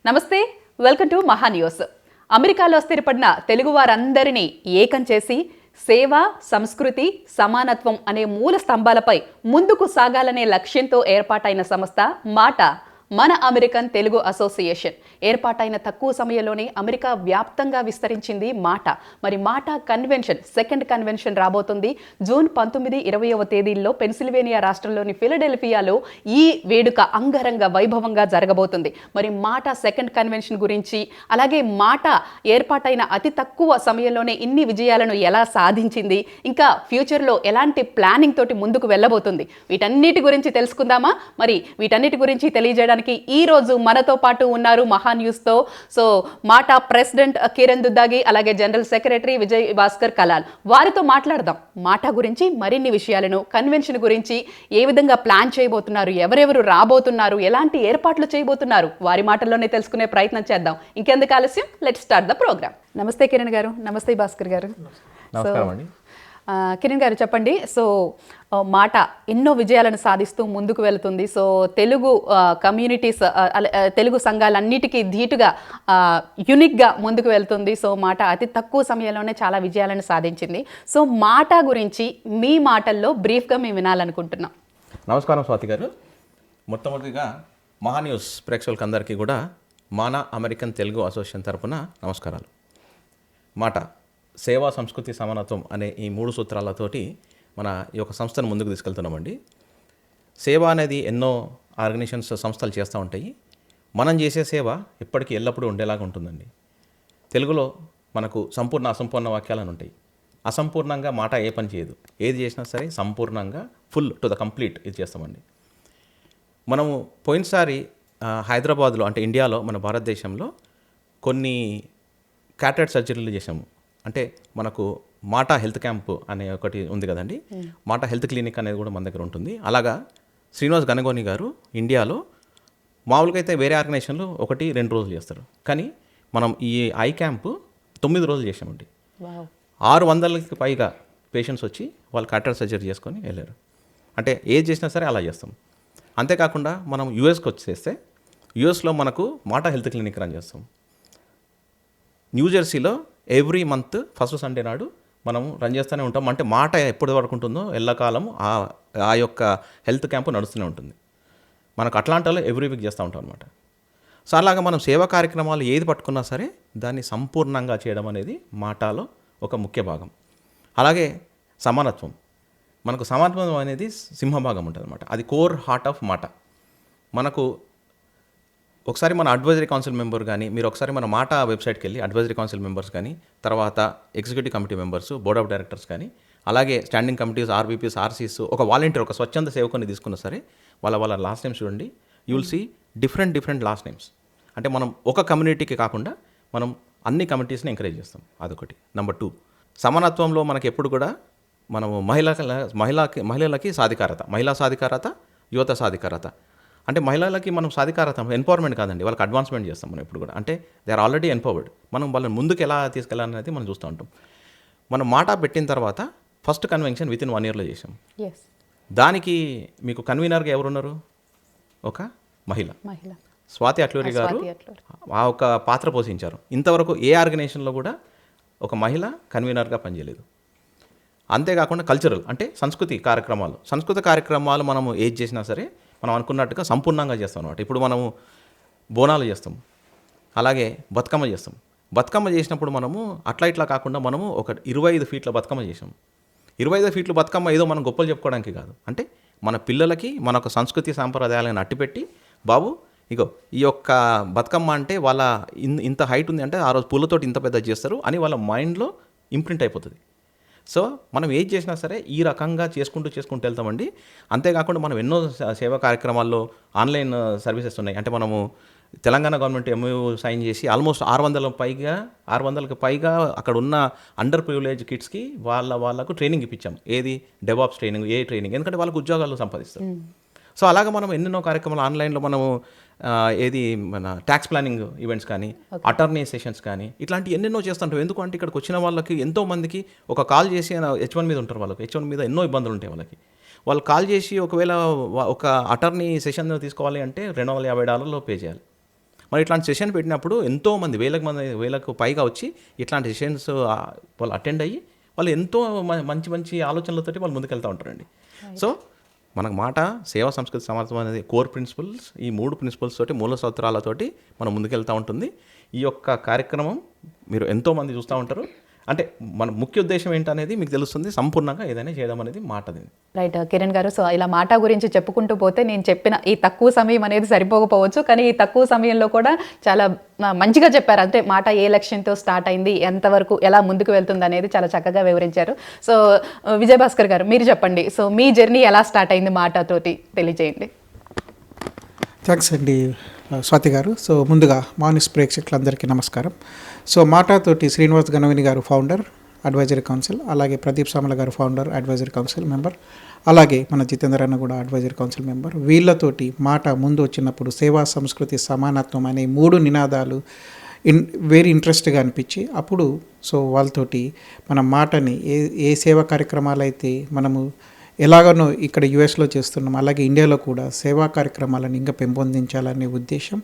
నమస్తే, welcome to మహా news. అమెరికాలో స్థిరపడిన తెలుగు వారందరినీ ఏకం చేసి సేవ, సంస్కృతి, సమానత్వం అనే మూల స్తంభాలపై ముందుకు సాగాలనే లక్ష్యంతో ఏర్పాటైన సంస్థ మాట, మన అమెరికన్ తెలుగు అసోసియేషన్. ఏర్పాటైన తక్కువ సమయంలోనే అమెరికా వ్యాప్తంగా విస్తరించింది మాట. మరి మాట కన్వెన్షన్, సెకండ్ కన్వెన్షన్ రాబోతుంది. జూన్ 19, 20వ తేదీల్లో పెన్సిల్వేనియా రాష్ట్రంలోని ఫిలడెల్ఫియాలో ఈ వేడుక అంగరంగ వైభవంగా జరగబోతుంది. మరి మాట సెకండ్ కన్వెన్షన్ గురించి, అలాగే మాట ఏర్పాటైన అతి తక్కువ సమయంలోనే ఇన్ని విజయాలను ఎలా సాధించింది, ఇంకా ఫ్యూచర్లో ఎలాంటి ప్లానింగ్ తోటి ముందుకు వెళ్ళబోతుంది, వీటన్నిటి గురించి తెలుసుకుందామా? మరి వీటన్నిటి గురించి తెలియజేయడానికి ఈ రోజు మనతో పాటు ఉన్నారు మహా న్యూస్తో. సో మాట ప్రెసిడెంట్ కిరణ్ దుద్దాగి, అలాగే జనరల్ సెక్రటరీ విజయ్ భాస్కర్ కలాల్. వారితో మాట్లాడదాం మాట గురించి, మరిన్ని విషయాలను, కన్వెన్షన్ గురించి, ఏ విధంగా ప్లాన్ చేయబోతున్నారు, ఎవరెవరు రాబోతున్నారు, ఎలాంటి ఏర్పాట్లు చేయబోతున్నారు, వారి మాటల్లోనే తెలుసుకునే ప్రయత్నం చేద్దాం. ఇంకెందుకు ఆలస్యం, లెట్స్ స్టార్ట్ ద ప్రోగ్రామ్. నమస్తే కిరణ్ గారు. నమస్తే భాస్కర్ గారు. నమస్కారం అండి. కిరణ్ గారు చెప్పండి. సో మాట ఎన్నో విజయాలను సాధిస్తూ ముందుకు వెళుతుంది. సో తెలుగు కమ్యూనిటీస్, తెలుగు సంఘాలన్నిటికీ ధీటుగా యూనిక్గా ముందుకు వెళ్తుంది. సో మాట అతి తక్కువ సమయంలోనే చాలా విజయాలను సాధించింది. సో మాట గురించి మీ మాటల్లో బ్రీఫ్గా మేము వినాలనుకుంటున్నాం. నమస్కారం స్వాతి గారు. మొట్టమొదటిగా మహా న్యూస్ ప్రేక్షకులకి అందరికీ కూడా మన అమెరికన్ తెలుగు అసోసియేషన్ తరపున నమస్కారాలు. మాట సేవా, సంస్కృతి, సమానత్వం అనే ఈ 3 సూత్రాలతోటి మన ఈ యొక్క సంస్థను ముందుకు తీసుకెళ్తున్నామండి. సేవ అనేది ఎన్నో ఆర్గనైజేషన్స్, సంస్థలు చేస్తూ ఉంటాయి. మనం చేసే సేవ ఎప్పటికీ ఎల్లప్పుడూ ఉండేలాగా ఉంటుందండి. తెలుగులో మనకు సంపూర్ణ, అసంపూర్ణ వాక్యాలను ఉంటాయి. అసంపూర్ణంగా మాట ఏ పని చేయదు. ఏది చేసినా సరే సంపూర్ణంగా, ఫుల్ టు ద కంప్లీట్ ఇది చేస్తామండి. మనము పోయినసారి హైదరాబాద్లో, అంటే ఇండియాలో, మన భారతదేశంలో కొన్ని క్యాటరేట్ సర్జరీలు చేసాము. అంటే మనకు మాట హెల్త్ క్యాంప్ అనే ఒకటి ఉంది కదండి, మాట హెల్త్ క్లినిక్ అనేది కూడా మన దగ్గర ఉంటుంది. అలాగా శ్రీనివాస్ గనగోని గారు ఇండియాలో మామూలుగా అయితే వేరే ఆర్గనైజేషన్లు 1-2 రోజులు చేస్తారు, కానీ మనం ఈ ఐ క్యాంప్ 9 రోజులు చేసామండి. 600కి పైగా పేషెంట్స్ వచ్చి వాళ్ళు క్యాటరేట్ సర్జరీ చేసుకొని వెళ్ళారు. అంటే ఏది చేసినా సరే అలా చేస్తాం. అంతేకాకుండా మనం యూఎస్కి వచ్చేస్తే, యూఎస్లో మనకు మాట హెల్త్ క్లినిక్ రన్ చేస్తాం. న్యూజెర్సీలో ఎవ్రీ మంత్ ఫస్ట్ సండే నాడు మనం రన్ చేస్తూనే ఉంటాం. అంటే మాట ఎప్పటి వరకు ఉంటుందో ఎల్లకాలం ఆ యొక్క హెల్త్ క్యాంపు నడుస్తూనే ఉంటుంది. మనకు అట్లాంటాలో ఎవ్రీ వీక్ చేస్తూ ఉంటాం అనమాట. సో అలాగా మనం సేవా కార్యక్రమాలు ఏది పట్టుకున్నా సరే దాన్ని సంపూర్ణంగా చేయడం అనేది మాటలో ఒక ముఖ్య భాగం. అలాగే సమానత్వం, మనకు సమానత్వం అనేది సింహభాగం ఉంటుంది అనమాట. అది కోర్ హార్ట్ ఆఫ్ మాట. మనకు ఒకసారి మన అడ్వైజరీ కౌన్సిల్ మెంబర్ కానీ, మీరు ఒకసారి మన మాట వెబ్సైట్కి వెళ్ళి అడ్వైజరీ కౌన్సిల్ మెంబర్స్ కానీ, తర్వాత executive committee members, board of directors కానీ, అలాగే స్టాండింగ్ కమిటీస్, ఆర్బీపీస్, ఆర్సీస్, ఒక వాలంటీర్, ఒక స్వచ్ఛంద సేవకుని తీసుకున్నా సరే వాళ్ళ లాస్ట్ నేమ్స్ చూడండి. You will see different last names. అంటే మనం ఒక కమ్యూనిటీకి కాకుండా మనం అన్ని కమిటీస్ని ఎంకరేజ్ చేస్తాం. అదొకటి. నెంబర్ 2, సమానత్వంలో మనకి ఎప్పుడు కూడా మనము మహిళలకి సాధికారత, మహిళా సాధికారత, యువత సాధికారత. అంటే మహిళలకి మనం సాధికారత, ఎంపవర్మెంట్ కాదండి, వాళ్ళకి అడ్వాన్స్మెంట్ చేస్తాం మనం ఎప్పుడు కూడా. అంటే దే ఆర్ ఆల్రెడీ ఎంపవర్డ్. మనం వాళ్ళని ముందుకు ఎలా తీసుకెళ్ళాలనేది మనం చూస్తూ ఉంటాం. మనం మాట పెట్టిన తర్వాత ఫస్ట్ కన్వెన్షన్ వితిన్ 1 ఇయర్లో చేసాం. దానికి మీకు కన్వీనర్గా ఎవరున్నారు? ఒక మహిళ, స్వాతి అట్లూరి గారు ఆ ఒక పాత్ర పోషించారు. ఇంతవరకు ఏ ఆర్గనైజేషన్లో కూడా ఒక మహిళ కన్వీనర్గా పనిచేయలేదు. అంతేకాకుండా కల్చరల్, అంటే సంస్కృతి కార్యక్రమాలు మనము ఏది చేసినా సరే మనం అనుకున్నట్టుగా సంపూర్ణంగా చేస్తాం అనమాట. ఇప్పుడు మనము బోనాలు చేస్తాం, అలాగే బతుకమ్మ చేస్తాం. బతుకమ్మ చేసినప్పుడు మనము ఇట్లా కాకుండా మనము ఒక 25 ఫీట్ల బతుకమ్మ చేసాం. 25 ఫీట్ల బతుకమ్మ ఏదో మనం గొప్పలు చెప్పుకోవడానికి కాదు. అంటే మన పిల్లలకి మన ఒక సంస్కృతి సాంప్రదాయాలను అట్టిపెట్టి, బాబు ఇగో ఈ యొక్క బతుకమ్మ అంటే వాళ్ళ ఇంత హైట్ ఉంది అంటే ఆ రోజు పూలతోటి ఇంత పెద్ద చేస్తారు అని వాళ్ళ మైండ్లో ఇంప్రింట్ అయిపోతుంది. సో మనం ఏది చేసినా సరే ఈ రకంగా చేసుకుంటూ వెళ్తామండి. అంతేకాకుండా మనం ఎన్నో సేవా కార్యక్రమాల్లో ఆన్లైన్ సర్వీసెస్ ఉన్నాయి. అంటే మనము తెలంగాణ గవర్నమెంట్ ఎంఓయూ సైన్ చేసి ఆల్మోస్ట్ 600కి పైగా అక్కడ ఉన్న అండర్ ప్రివిలేజ్ కిడ్స్కి వాళ్ళకు ట్రైనింగ్ ఇప్పించాం. ఏది? డెవాప్స్ ట్రైనింగ్, ఏ ట్రైనింగ్, ఎందుకంటే వాళ్ళకు ఉద్యోగాలు సంపాదిస్తారు. సో అలాగే మనం ఎన్నెన్నో కార్యక్రమాలు ఆన్లైన్లో మనము ఏది మన ట్యాక్స్ ప్లానింగ్ ఈవెంట్స్ కానీ, అటార్నీ సెషన్స్ కానీ, ఇట్లాంటి ఎన్నెన్నో చేస్తుంటాం. ఎందుకంటే ఇక్కడికి వచ్చిన వాళ్ళకి ఎంతోమందికి ఒక కాల్ చేసి H1 మీద ఉంటారు, వాళ్ళకి H1 మీద ఎన్నో ఇబ్బందులు ఉంటాయి. వాళ్ళు కాల్ చేసి ఒకవేళ ఒక అటార్నీ సెషన్ తీసుకోవాలి అంటే $250 పే చేయాలి. మరి ఇట్లాంటి సెషన్ పెట్టినప్పుడు ఎంతోమంది వేలకు పైగా వచ్చి ఇట్లాంటి సెషన్స్ వాళ్ళు అటెండ్ అయ్యి వాళ్ళు ఎంతో మంచి మంచి ఆలోచనలతోటి వాళ్ళు ముందుకెళ్తూ ఉంటారండి. సో మనకు మాట సేవా సంస్కృతి సమానత్వం అనేది కోర్ ప్రిన్సిపల్స్, ఈ 3 ప్రిన్సిపల్స్ తోటి మూల సూత్రాలతోటి మనం ముందుకెళ్తూ ఉంటుంది. ఈ యొక్క కార్యక్రమం మీరు ఎంతోమంది చూస్తూ ఉంటారు. అంటే మన ముఖ్య ఉద్దేశం ఏంటనేది మీకు తెలుస్తుంది. సంపూర్ణంగా ఏదైనా చేయడం అనేది మాటది. రైట్ కిరణ్ గారు, సో ఇలా మాట గురించి చెప్పుకుంటూ పోతే నేను చెప్పిన ఈ తక్కువ సమయం అనేది సరిపోకపోవచ్చు, కానీ ఈ తక్కువ సమయంలో కూడా చాలా మంచిగా చెప్పారు. అంటే మాట ఏ లక్ష్యంతో స్టార్ట్ అయింది, ఎంతవరకు ఎలా ముందుకు వెళ్తుంది అనేది చాలా చక్కగా వివరించారు. సో విజయభాస్కర్ గారు మీరు చెప్పండి, సో మీ జర్నీ ఎలా స్టార్ట్ అయింది మాటతోటి తెలియజేయండి. థ్యాంక్స్ అండి స్వాతి గారు. సో ముందుగా మానిస్ ప్రేక్షకులందరికీ నమస్కారం. సో మాటాతోటి శ్రీనివాస్ గణవిని గారు ఫౌండర్ అడ్వైజరీ కౌన్సిల్, అలాగే ప్రదీప్ సామల గారు ఫౌండర్ అడ్వైజరీ కౌన్సిల్ మెంబర్, అలాగే మన జితేందర్ అన్న కూడా అడ్వైజరీ కౌన్సిల్ మెంబర్. వీళ్ళతోటి మాట ముందు వచ్చినప్పుడు సేవా సంస్కృతి సమానత్వం అనే 3 నినాదాలు వెరీ ఇంట్రెస్ట్గా అనిపించి అప్పుడు సో వాళ్ళతోటి మన మాటని ఏ సేవా కార్యక్రమాలు అయితే మనము ఎలాగనో ఇక్కడ యుఎస్లో చేస్తున్నాం, అలాగే ఇండియాలో కూడా సేవా కార్యక్రమాలను ఇంకా పెంపొందించాలనే ఉద్దేశం,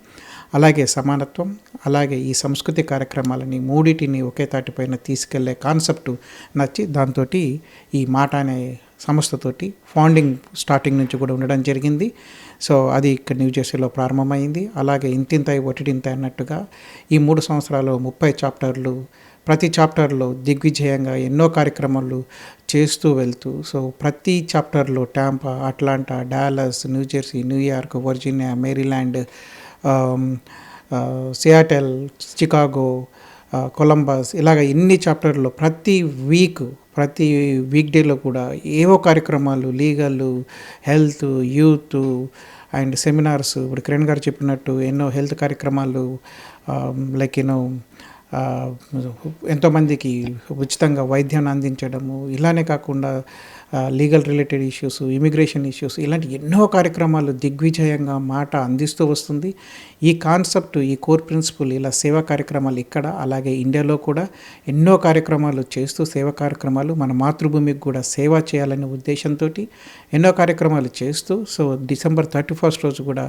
అలాగే సమానత్వం, అలాగే ఈ సంస్కృతి కార్యక్రమాలని 3టిని ఒకే తాటిపైన తీసుకెళ్లే కాన్సెప్ట్ నచ్చి దాంతో ఈ మాట అనే సంస్థతోటి ఫౌండింగ్ స్టార్టింగ్ నుంచి కూడా ఉండడం జరిగింది. సో అది ఇక్కడ న్యూజెర్సీలో ప్రారంభమైంది. అలాగే ఇంతింతాయి ఒటిడింతాయి అన్నట్టుగా ఈ 3 సంవత్సరాలు 30 చాప్టర్లు, ప్రతి చాప్టర్లో దిగ్విజయంగా ఎన్నో కార్యక్రమాలు చేస్తూ వెళ్తూ, సో ప్రతి చాప్టర్లో Tampa, Atlanta, Dallas, New Jersey, New York, Virginia, Maryland, Seattle, Chicago, Columbus, ఇలాగ ఇన్ని చాప్టర్లో ప్రతి వీక్ డేలో కూడా ఏవో కార్యక్రమాలు, legal, health, youth and seminars, ఇప్పుడు కిరణ్ గారు చెప్పినట్టు ఎన్నో హెల్త్ కార్యక్రమాలు, లైక్ ఎంతోమందికి ఉచితంగా వైద్యాన్ని అందించడము, ఇలానే కాకుండా legal related issues, immigration issues, ఇలాంటి ఎన్నో కార్యక్రమాలు దిగ్విజయంగా మాట అందిస్తూ వస్తుంది. ఈ కాన్సెప్ట్, ఈ కోర్ ప్రిన్సిపల్, ఇలా సేవా కార్యక్రమాలు ఇక్కడ అలాగే ఇండియాలో కూడా ఎన్నో కార్యక్రమాలు చేస్తూ, సేవా కార్యక్రమాలు మన మాతృభూమికి కూడా సేవ చేయాలనే ఉద్దేశంతో ఎన్నో కార్యక్రమాలు చేస్తూ, సో December 31 రోజు కూడా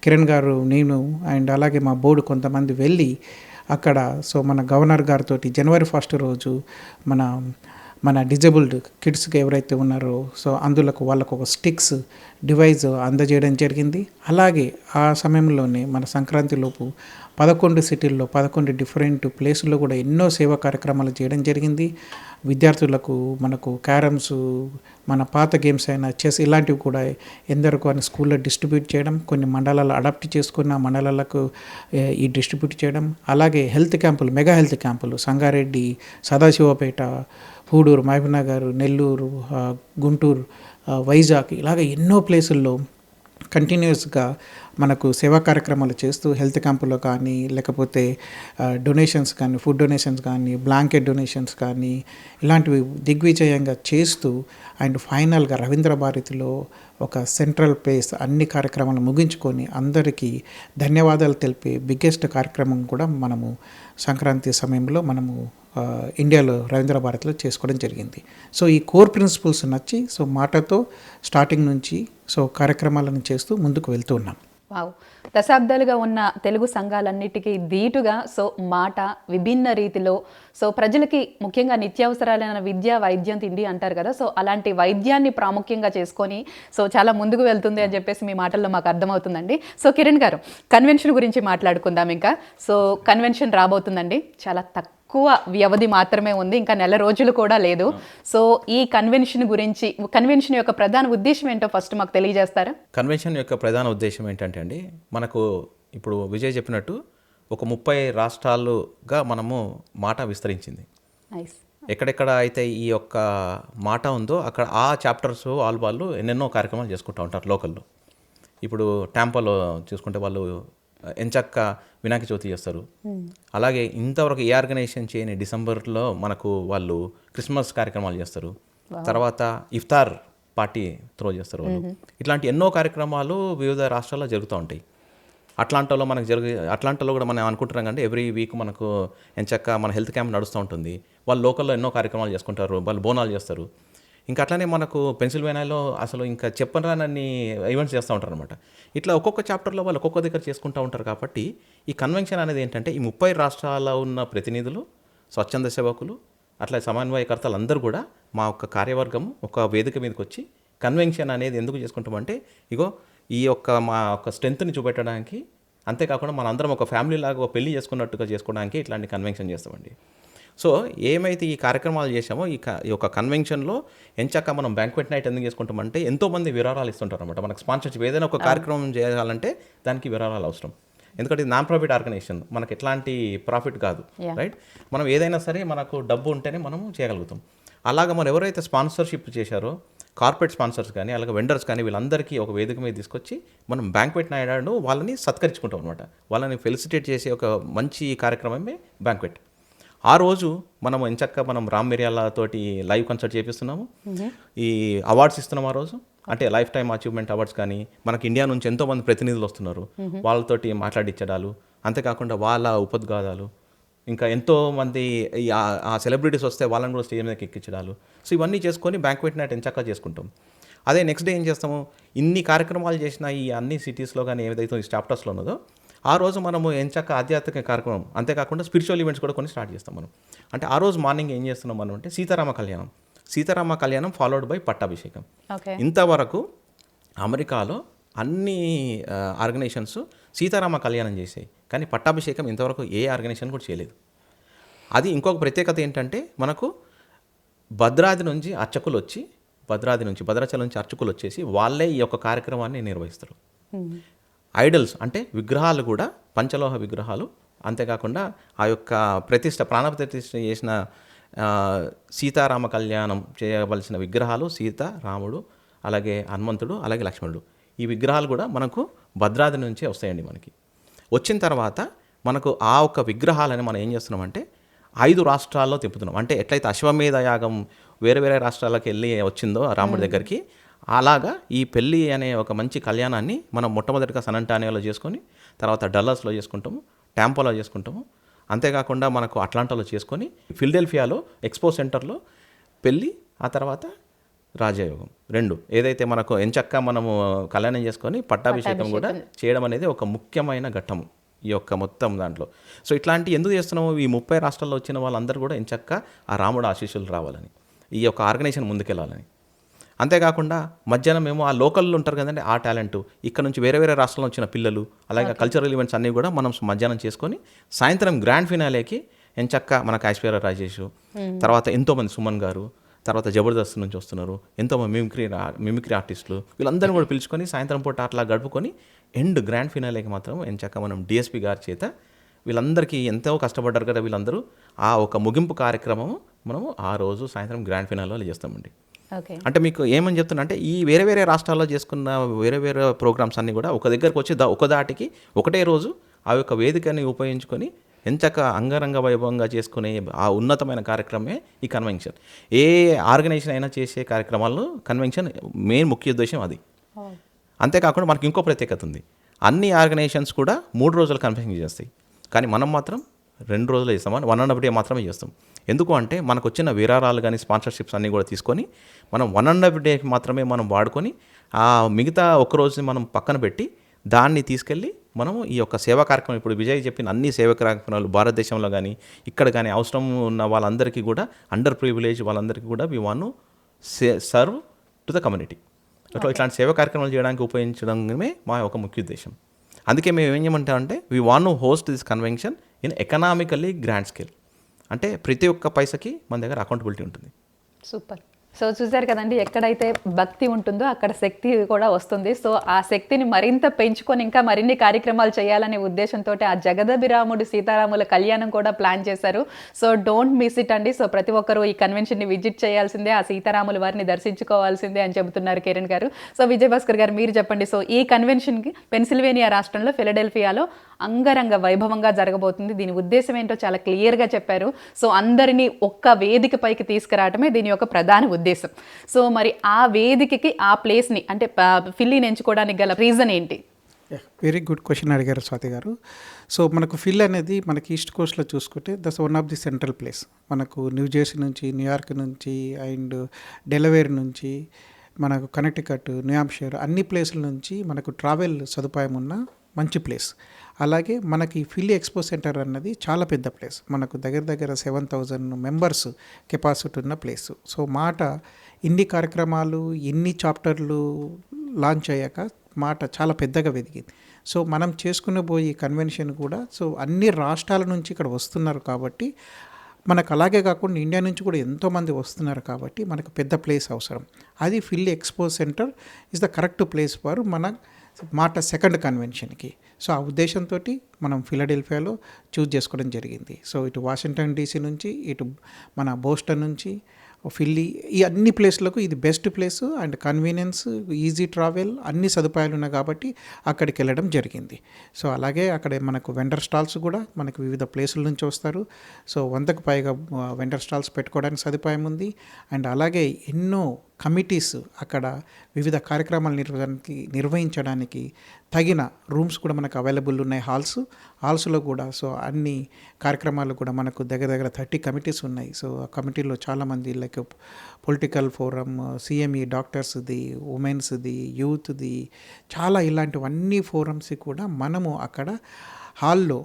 కిరణ్ గారు, నేను అండ్ అలాగే మా బోర్డు కొంతమంది వెళ్ళి అక్కడ సో మన గవర్నర్ గారితో January 1 రోజు మన డిజేబుల్డ్ కిడ్స్కి ఎవరైతే ఉన్నారో సో అందులకు వాళ్ళకు ఒక స్టిక్స్ డివైజ్ అందజేయడం జరిగింది. అలాగే ఆ సమయంలోనే మన సంక్రాంతిలోపు 11 సిటీల్లో 11 డిఫరెంట్ ప్లేసుల్లో కూడా ఎన్నో సేవా కార్యక్రమాలు చేయడం జరిగింది. విద్యార్థులకు మనకు క్యారమ్స్, మన పాత గేమ్స్ అయిన చెస్, ఇలాంటివి కూడా ఎందరికో అని స్కూల్లో డిస్ట్రిబ్యూట్ చేయడం, కొన్ని మండలాలు అడాప్ట్ చేసుకున్న మండలాలకు ఈ డిస్ట్రిబ్యూట్ చేయడం, అలాగే హెల్త్ క్యాంపులు, మెగా హెల్త్ క్యాంపులు సంగారెడ్డి, సదాశివపేట, పూడూరు, మహబూబ్నగర్, నెల్లూరు, గుంటూరు, వైజాగ్, ఇలాగ ఎన్నో ప్లేసుల్లో కంటిన్యూస్గా మనకు సేవా కార్యక్రమాలు చేస్తూ హెల్త్ క్యాంపులో కానీ, లేకపోతే డొనేషన్స్ కానీ, ఫుడ్ డొనేషన్స్ కానీ, బ్లాంకెట్ డొనేషన్స్ కానీ, ఇలాంటివి దిగ్విజయంగా చేస్తూ అండ్ ఫైనల్గా రవీంద్ర భారతిలో ఒక సెంట్రల్ ప్లేస్ అన్ని కార్యక్రమాలు ముగించుకొని అందరికీ ధన్యవాదాలు తెలిపే బిగ్గెస్ట్ కార్యక్రమం కూడా మనము సంక్రాంతి సమయంలో మనము ఇండియాలో రవీంద్ర భారతిలో చేసుకోవడం జరిగింది. సో ఈ కోర్ ప్రిన్సిపల్స్ నచ్చి సో మాటతో స్టార్టింగ్ నుంచి సో కార్యక్రమాలను చేస్తూ ముందుకు వెళ్తూ ఉన్నాం. వావ్, దశాబ్దాలుగా ఉన్న తెలుగు సంఘాలన్నిటికీ ధీటుగా సో మాట విభిన్న రీతిలో సో ప్రజలకి ముఖ్యంగా నిత్యావసరాలైన విద్య, వైద్యం, తిండి అంటారు కదా, సో అలాంటి వైద్యాన్ని ప్రాముఖ్యంగా చేసుకొని సో చాలా ముందుకు వెళ్తుంది అని చెప్పేసి మీ మాటల్లో మాకు అర్థమవుతుందండి. సో కిరణ్ గారు, కన్వెన్షన్ గురించి మాట్లాడుకుందాం. ఇంకా సో కన్వెన్షన్ రాబోతుందండి, చాలా తక్కువ వ్యవధి మాత్రమే ఉంది, ఇంకా నెల రోజులు కూడా లేదు. సో ఈ కన్వెన్షన్ గురించి, కన్వెన్షన్ యొక్క ప్రధాన ఉద్దేశం ఏంటో ఫస్ట్ మాకు తెలియజేస్తారా? కన్వెన్షన్ యొక్క ప్రధాన ఉద్దేశం ఏంటంటే అండి, మనకు ఇప్పుడు విజయ్ చెప్పినట్టు ఒక 30 రాష్ట్రాలుగా మనము మాట విస్తరించింది. ఎక్కడెక్కడ అయితే ఈ యొక్క మాట ఉందో అక్కడ ఆ చాప్టర్స్ వాళ్ళు ఎన్నెన్నో కార్యక్రమాలు చేసుకుంటూ ఉంటారు లోకల్లో. ఇప్పుడు టాంపాలో చూసుకుంటే వాళ్ళు ఎంచక్క వినాయక చవితి చేస్తారు. అలాగే ఇంతవరకు ఏ ఆర్గనైజేషన్ చేయని డిసెంబర్లో మనకు వాళ్ళు క్రిస్మస్ కార్యక్రమాలు చేస్తారు. తర్వాత ఇఫ్తార్ పార్టీ త్రో చేస్తారు వాళ్ళు. ఇట్లాంటి ఎన్నో కార్యక్రమాలు వివిధ రాష్ట్రాల్లో జరుగుతూ ఉంటాయి. అట్లాంటాలో కూడా మనం అనుకుంటున్నాం కంటే ఎవ్రీ వీక్ మనకు ఎంచక్క మన హెల్త్ క్యాంప్ నడుస్తూ ఉంటుంది. వాళ్ళు లోకల్లో ఎన్నో కార్యక్రమాలు చేసుకుంటారు, వాళ్ళు బోనాలు చేస్తారు. ఇంకా అట్లనే మనకు పెన్సిల్వేనియాలో అసలు ఇంకా చెప్పరానన్ని ఈవెంట్స్ చేస్తూ ఉంటారు అనమాట. ఇట్లా ఒక్కొక్క చాప్టర్లో వాళ్ళు ఒక్కొక్క దగ్గర చేసుకుంటూ ఉంటారు. కాబట్టి ఈ కన్వెన్షన్ అనేది ఏంటంటే ఈ 30 రాష్ట్రాల్లో ఉన్న ప్రతినిధులు, స్వచ్ఛంద సేవకులు, అట్లా సమన్వయకర్తలు అందరూ కూడా మా యొక్క కార్యవర్గం ఒక వేదిక మీదకి వచ్చి కన్వెన్షన్ అనేది ఎందుకు చేసుకుంటామంటే ఇగో ఈ యొక్క మా యొక్క స్ట్రెంత్ని చూపెట్టడానికి, అంతేకాకుండా మనందరం ఒక ఫ్యామిలీ లాగా ఒక పెళ్లి చేసుకున్నట్టుగా చేసుకోవడానికి ఇట్లాంటి కన్వెన్షన్ చేస్తామండి. సో ఏమైతే ఈ కార్యక్రమాలు చేసామో ఈ యొక్క కన్వెన్షన్లో ఎంచక్క మనం బ్యాంక్వెట్ నైట్ ఎందుకు చేసుకుంటామంటే ఎంతోమంది విరాళాలు ఇస్తుంటారు అనమాట. మనకు స్పాన్సర్షిప్ ఏదైనా ఒక కార్యక్రమం చేయాలంటే దానికి విరాళాలు అవసరం. ఎందుకంటే ఇది నాన్ ప్రాఫిట్ ఆర్గనైజేషన్, మనకి ఎట్లాంటి ప్రాఫిట్ కాదు, రైట్. మనం ఏదైనా సరే మనకు డబ్బు ఉంటేనే మనము చేయగలుగుతాం. అలాగా మనం ఎవరైతే స్పాన్సర్షిప్ చేశారో కార్పొరేట్ స్పాన్సర్స్ కానీ అలాగే వెండర్స్ కానీ వీళ్ళందరికీ ఒక వేదిక మీద తీసుకొచ్చి మనం బ్యాంక్వెట్ నైట్ వాళ్ళని సత్కరించుకుంటాం అనమాట. వాళ్ళని ఫెలిసిటేట్ చేసే ఒక మంచి కార్యక్రమమే బ్యాంక్వెట్. ఆ రోజు మనం ఎంచక్క మనం రామ్ మిరియాలతోటి లైవ్ కన్సర్ట్ చేపిస్తున్నాము. ఈ అవార్డ్స్ ఇస్తున్నాం ఆ రోజు, అంటే లైఫ్ టైమ్ అచీవ్మెంట్ అవార్డ్స్ కానీ మనకి ఇండియా నుంచి ఎంతోమంది ప్రతినిధులు వస్తున్నారు, వాళ్ళతోటి మాట్లాడించడాలు, అంతేకాకుండా వాళ్ళ ఉపద్ఘాతాలు, ఇంకా ఎంతోమంది ఆ సెలబ్రిటీస్ వస్తే వాళ్ళని కూడా స్టేజ్ మీదకి ఎక్కించడాలు. సో ఇవన్నీ చేసుకొని బ్యాంక్వెట్ నైట్ ఎంచక్క చేసుకుంటాం. అదే నెక్స్ట్ డే ఏం చేస్తాము, ఇన్ని కార్యక్రమాలు చేసిన ఈ అన్ని సిటీస్లో కానీ ఏదైతే ఈ చాప్టర్స్లో ఉన్నదో ఆ రోజు మనము ఎంచక్క ఆధ్యాత్మిక కార్యక్రమం, అంతేకాకుండా స్పిరిచువల్ ఈవెంట్స్ కూడా కొన్ని స్టార్ట్ చేస్తాం మనం. అంటే ఆ రోజు మార్నింగ్ ఏం చేస్తున్నాం మనం అంటే సీతారామ కళ్యాణం ఫాలోడ్ బై పట్టాభిషేకం. ఇంతవరకు అమెరికాలో అన్ని ఆర్గనైజేషన్స్ సీతారామ కళ్యాణం చేసాయి, కానీ పట్టాభిషేకం ఇంతవరకు ఏ ఆర్గనైజేషన్ కూడా చేయలేదు. అది ఇంకొక ప్రత్యేకత ఏంటంటే మనకు భద్రాద్రి నుంచి అర్చకులు వచ్చి భద్రాచలం నుంచి అర్చకులు వచ్చేసి వాళ్ళే ఈ యొక్క కార్యక్రమాన్ని నిర్వహిస్తారు. ఐడల్స్ అంటే విగ్రహాలు కూడా పంచలోహ విగ్రహాలు, అంతేకాకుండా ఆ యొక్క ప్రాణ ప్రతిష్ఠ చేసిన సీతారామ కళ్యాణం చేయవలసిన విగ్రహాలు, సీత, రాముడు, అలాగే హనుమంతుడు, అలాగే లక్ష్మణుడు, ఈ విగ్రహాలు కూడా మనకు భద్రాద్రి నుంచే వస్తాయండి. మనకి వచ్చిన తర్వాత మనకు ఆ ఒక్క విగ్రహాలని మనం ఏం చేస్తున్నామంటే 5 రాష్ట్రాల్లో తిప్పుతున్నాం. అంటే ఎట్లయితే అశ్వమేధ యాగం వేరే వేరే రాష్ట్రాలకు వెళ్ళి వచ్చిందో రాముడి దగ్గరికి, అలాగా ఈ పెళ్ళి అనే ఒక మంచి కళ్యాణాన్ని మనం మొట్టమొదటిగా సన్ అంటోనియోలో చేసుకొని, తర్వాత డల్లాస్లో చేసుకుంటాము, టాంపాలో చేసుకుంటాము, అంతేకాకుండా మనకు అట్లాంటాలో చేసుకొని ఫిలడెల్ఫియాలో ఎక్స్పో సెంటర్లో పెళ్ళి, ఆ తర్వాత రాజయోగం 2 ఏదైతే మనకు ఎంచక్క మనము కళ్యాణం చేసుకొని పట్టాభిషేకం కూడా చేయడం అనేది ఒక ముఖ్యమైన ఘట్టము ఈ యొక్క మొత్తం దాంట్లో. సో ఇట్లాంటి ఎందుకు చేస్తున్నాము, ఈ 30 రాష్ట్రాల్లో వచ్చిన వాళ్ళందరూ కూడా ఎంచక్క ఆ రాముడు ఆశీస్సులు రావాలని, ఈ యొక్క ఆర్గనైజేషన్ ముందుకెళ్ళాలని. అంతేకాకుండా మధ్యాహ్నం మేము ఆ లోకల్లో ఉంటారు కదండి, ఆ టాలెంట్ ఇక్కడ నుంచి వేరే వేరే రాష్ట్రాల్లో వచ్చిన పిల్లలు, అలాగే కల్చరల్ ఈవెంట్స్ అన్నీ కూడా మనం మధ్యాహ్నం చేసుకొని సాయంత్రం గ్రాండ్ ఫినాలేకి ఎంచక్క మనకు ఐశ్వర్య రాజేష్, తర్వాత ఎంతోమంది సుమన్ గారు, తర్వాత జబర్దస్త్ నుంచి వస్తున్నారు ఎంతోమంది మిమిక్రీ ఆర్టిస్టులు, వీళ్ళందరినీ కూడా పిలుచుకొని సాయంత్రం పూట అట్లా గడుపుకొని ఎండ్ గ్రాండ్ ఫినాలేకి మాత్రం ఎంచక్క మనం డిఎస్పి గారి చేత వీళ్ళందరికీ ఎంతో కష్టపడ్డారు కదా వీళ్ళందరూ, ఆ ఒక ముగింపు కార్యక్రమం మనము ఆ రోజు సాయంత్రం గ్రాండ్ ఫినాలేలో చేస్తామండి. అంటే మీకు ఏమని చెప్తున్నా అంటే ఈ వేరే వేరే రాష్ట్రాల్లో చేసుకున్న వేరే వేరే ప్రోగ్రామ్స్ అన్నీ కూడా ఒక దగ్గరకు వచ్చి ఒక దాటికి ఒకటే రోజు ఆ యొక్క వేదికని ఉపయోగించుకొని ఎంచక్క అంగరంగ వైభవంగా చేసుకునే ఆ ఉన్నతమైన కార్యక్రమమే ఈ కన్వెన్షన్. ఏ ఆర్గనైజేషన్ అయినా చేసే కార్యక్రమాల్లో కన్వెన్షన్ మెయిన్ ముఖ్య ఉద్దేశం అది. అంతేకాకుండా మనకి ఇంకో ప్రత్యేకత ఉంది, అన్ని ఆర్గనైజేషన్స్ కూడా 3 రోజులు కన్వెన్షన్ చేస్తాయి, కానీ మనం మాత్రం 2 రోజులు చేస్తాం, 1.5 డే మాత్రమే చేస్తాం. ఎందుకు అంటే మనకు వచ్చిన విరాళాలు కానీ స్పాన్సర్షిప్స్ అన్నీ కూడా తీసుకొని మనం 1.5 డేకి మాత్రమే మనం వాడుకొని ఆ మిగతా ఒక రోజుని మనం పక్కన పెట్టి దాన్ని తీసుకెళ్ళి మనము ఈ యొక్క సేవా కార్యక్రమం, ఇప్పుడు విజయ్ చెప్పిన అన్ని సేవా కార్యక్రమాలు భారతదేశంలో కానీ ఇక్కడ కానీ అవసరం ఉన్న వాళ్ళందరికీ కూడా, అండర్ ప్రివిలేజ్ వాళ్ళందరికీ కూడా we want serve to the community. ఇట్లాంటి సేవా కార్యక్రమాలు చేయడానికి ఉపయోగించడమే మా యొక్క ముఖ్య ఉద్దేశం. అందుకే మేము ఏం చేయమంటామంటే we want to host this convention in economically grand scale. అంటే ప్రతి ఒక్క పైసకి మన దగ్గర అకౌంటబిలిటీ ఉంటుంది. సూపర్. సో చూసారు కదండి, ఎక్కడైతే భక్తి ఉంటుందో అక్కడ శక్తి కూడా వస్తుంది. సో ఆ శక్తిని మరింత పెంచుకొని ఇంకా మరిన్ని కార్యక్రమాలు చేయాలనే ఉద్దేశంతో ఆ జగదభిరాముడు సీతారాముల కళ్యాణం కూడా ప్లాన్ చేశారు. సో డోంట్ మిస్ ఇట్ అండి. సో ప్రతి ఒక్కరూ ఈ కన్వెన్షన్ని విజిట్ చేయాల్సిందే, ఆ సీతారాముల వారిని దర్శించుకోవాల్సిందే అని చెబుతున్నారు కిరణ్ గారు. సో విజయభాస్కర్ గారు మీరు చెప్పండి. సో ఈ కన్వెన్షన్కి పెన్సిల్వేనియా రాష్ట్రంలో ఫిలడెల్ఫియాలో అంగరంగ వైభవంగా జరగబోతుంది. దీని ఉద్దేశం ఏంటో చాలా క్లియర్గా చెప్పారు. సో అందరినీ ఒక్క వేదిక పైకి తీసుకురావటమే దీని యొక్క ప్రధాన ఉద్దేశం. సో మరి ఆ వేదికకి ఆ ప్లేస్ని అంటే ఫిల్లీని ఎంచుకోవడానికి గల రీజన్ ఏంటి? వెరీ గుడ్ క్వశ్చన్ అడిగారు స్వాతి గారు. సో మనకు ఫిల్ అనేది మనకి ఈస్ట్ కోస్ట్లో చూసుకుంటే that's one of the central place. మనకు న్యూ జెర్సీ నుంచి, న్యూయార్క్ నుంచి అండ్ డెలవేర్ నుంచి, మనకు కనెక్టికట్, న్యూహాంప్షైర్ అన్ని ప్లేసుల నుంచి మనకు ట్రావెల్ సదుపాయం ఉన్న మంచి ప్లేస్. అలాగే మనకి ఫిల్లీ ఎక్స్పో సెంటర్ అన్నది చాలా పెద్ద ప్లేస్. మనకు దగ్గర దగ్గర 7,000 మెంబర్స్ కెపాసిటీ ఉన్న ప్లేస్. సో మాట ఇన్ని కార్యక్రమాలు, ఇన్ని చాప్టర్లు లాంచ్ అయ్యాక మాట చాలా పెద్దగా వెదిగింది. సో మనం చేసుకునే పోయి కన్వెన్షన్ కూడా సో అన్ని రాష్ట్రాల నుంచి ఇక్కడ వస్తున్నారు కాబట్టి, మనకు అలాగే కాకుండా ఇండియా నుంచి కూడా ఎంతోమంది వస్తున్నారు కాబట్టి మనకు పెద్ద ప్లేస్ అవసరం. అది Philly Expo Center is the correct place for మన మాట సెకండ్ కన్వెన్షన్కి. సో ఆ ఉద్దేశంతో మనం ఫిలడెల్ఫియాలో చూస్ చేసుకోవడం జరిగింది. సో ఇటు వాషింగ్టన్ డీసీ నుంచి, ఇటు మన బోస్టన్ నుంచి, ఫిల్లీ, ఈ అన్ని ప్లేస్లకు ఇది best place and convenience, easy travel, అన్ని సదుపాయాలు ఉన్నాయి కాబట్టి అక్కడికి వెళ్ళడం జరిగింది. సో అలాగే అక్కడ మనకు వెండర్ స్టాల్స్ కూడా మనకు వివిధ ప్లేసుల నుంచి వస్తారు. సో 100కు పైగా వెండర్ స్టాల్స్ పెట్టుకోవడానికి సదుపాయం ఉంది. అండ్ అలాగే ఎన్నో కమిటీస్ అక్కడ వివిధ కార్యక్రమాలు నిర్వహించడానికి తగిన రూమ్స్ కూడా మనకు అవైలబుల్ ఉన్నాయి. హాల్స్లో కూడా సో అన్ని కార్యక్రమాలు కూడా మనకు దగ్గర దగ్గర 30 కమిటీస్ ఉన్నాయి. సో ఆ కమిటీలో చాలామంది లైక్ పొలిటికల్ ఫోరం, సిఎంఈ, డాక్టర్స్ది, ఉమెన్స్ది, యూత్ది, చాలా ఇలాంటివన్నీ ఫోరమ్స్ కూడా మనము అక్కడ హాల్లో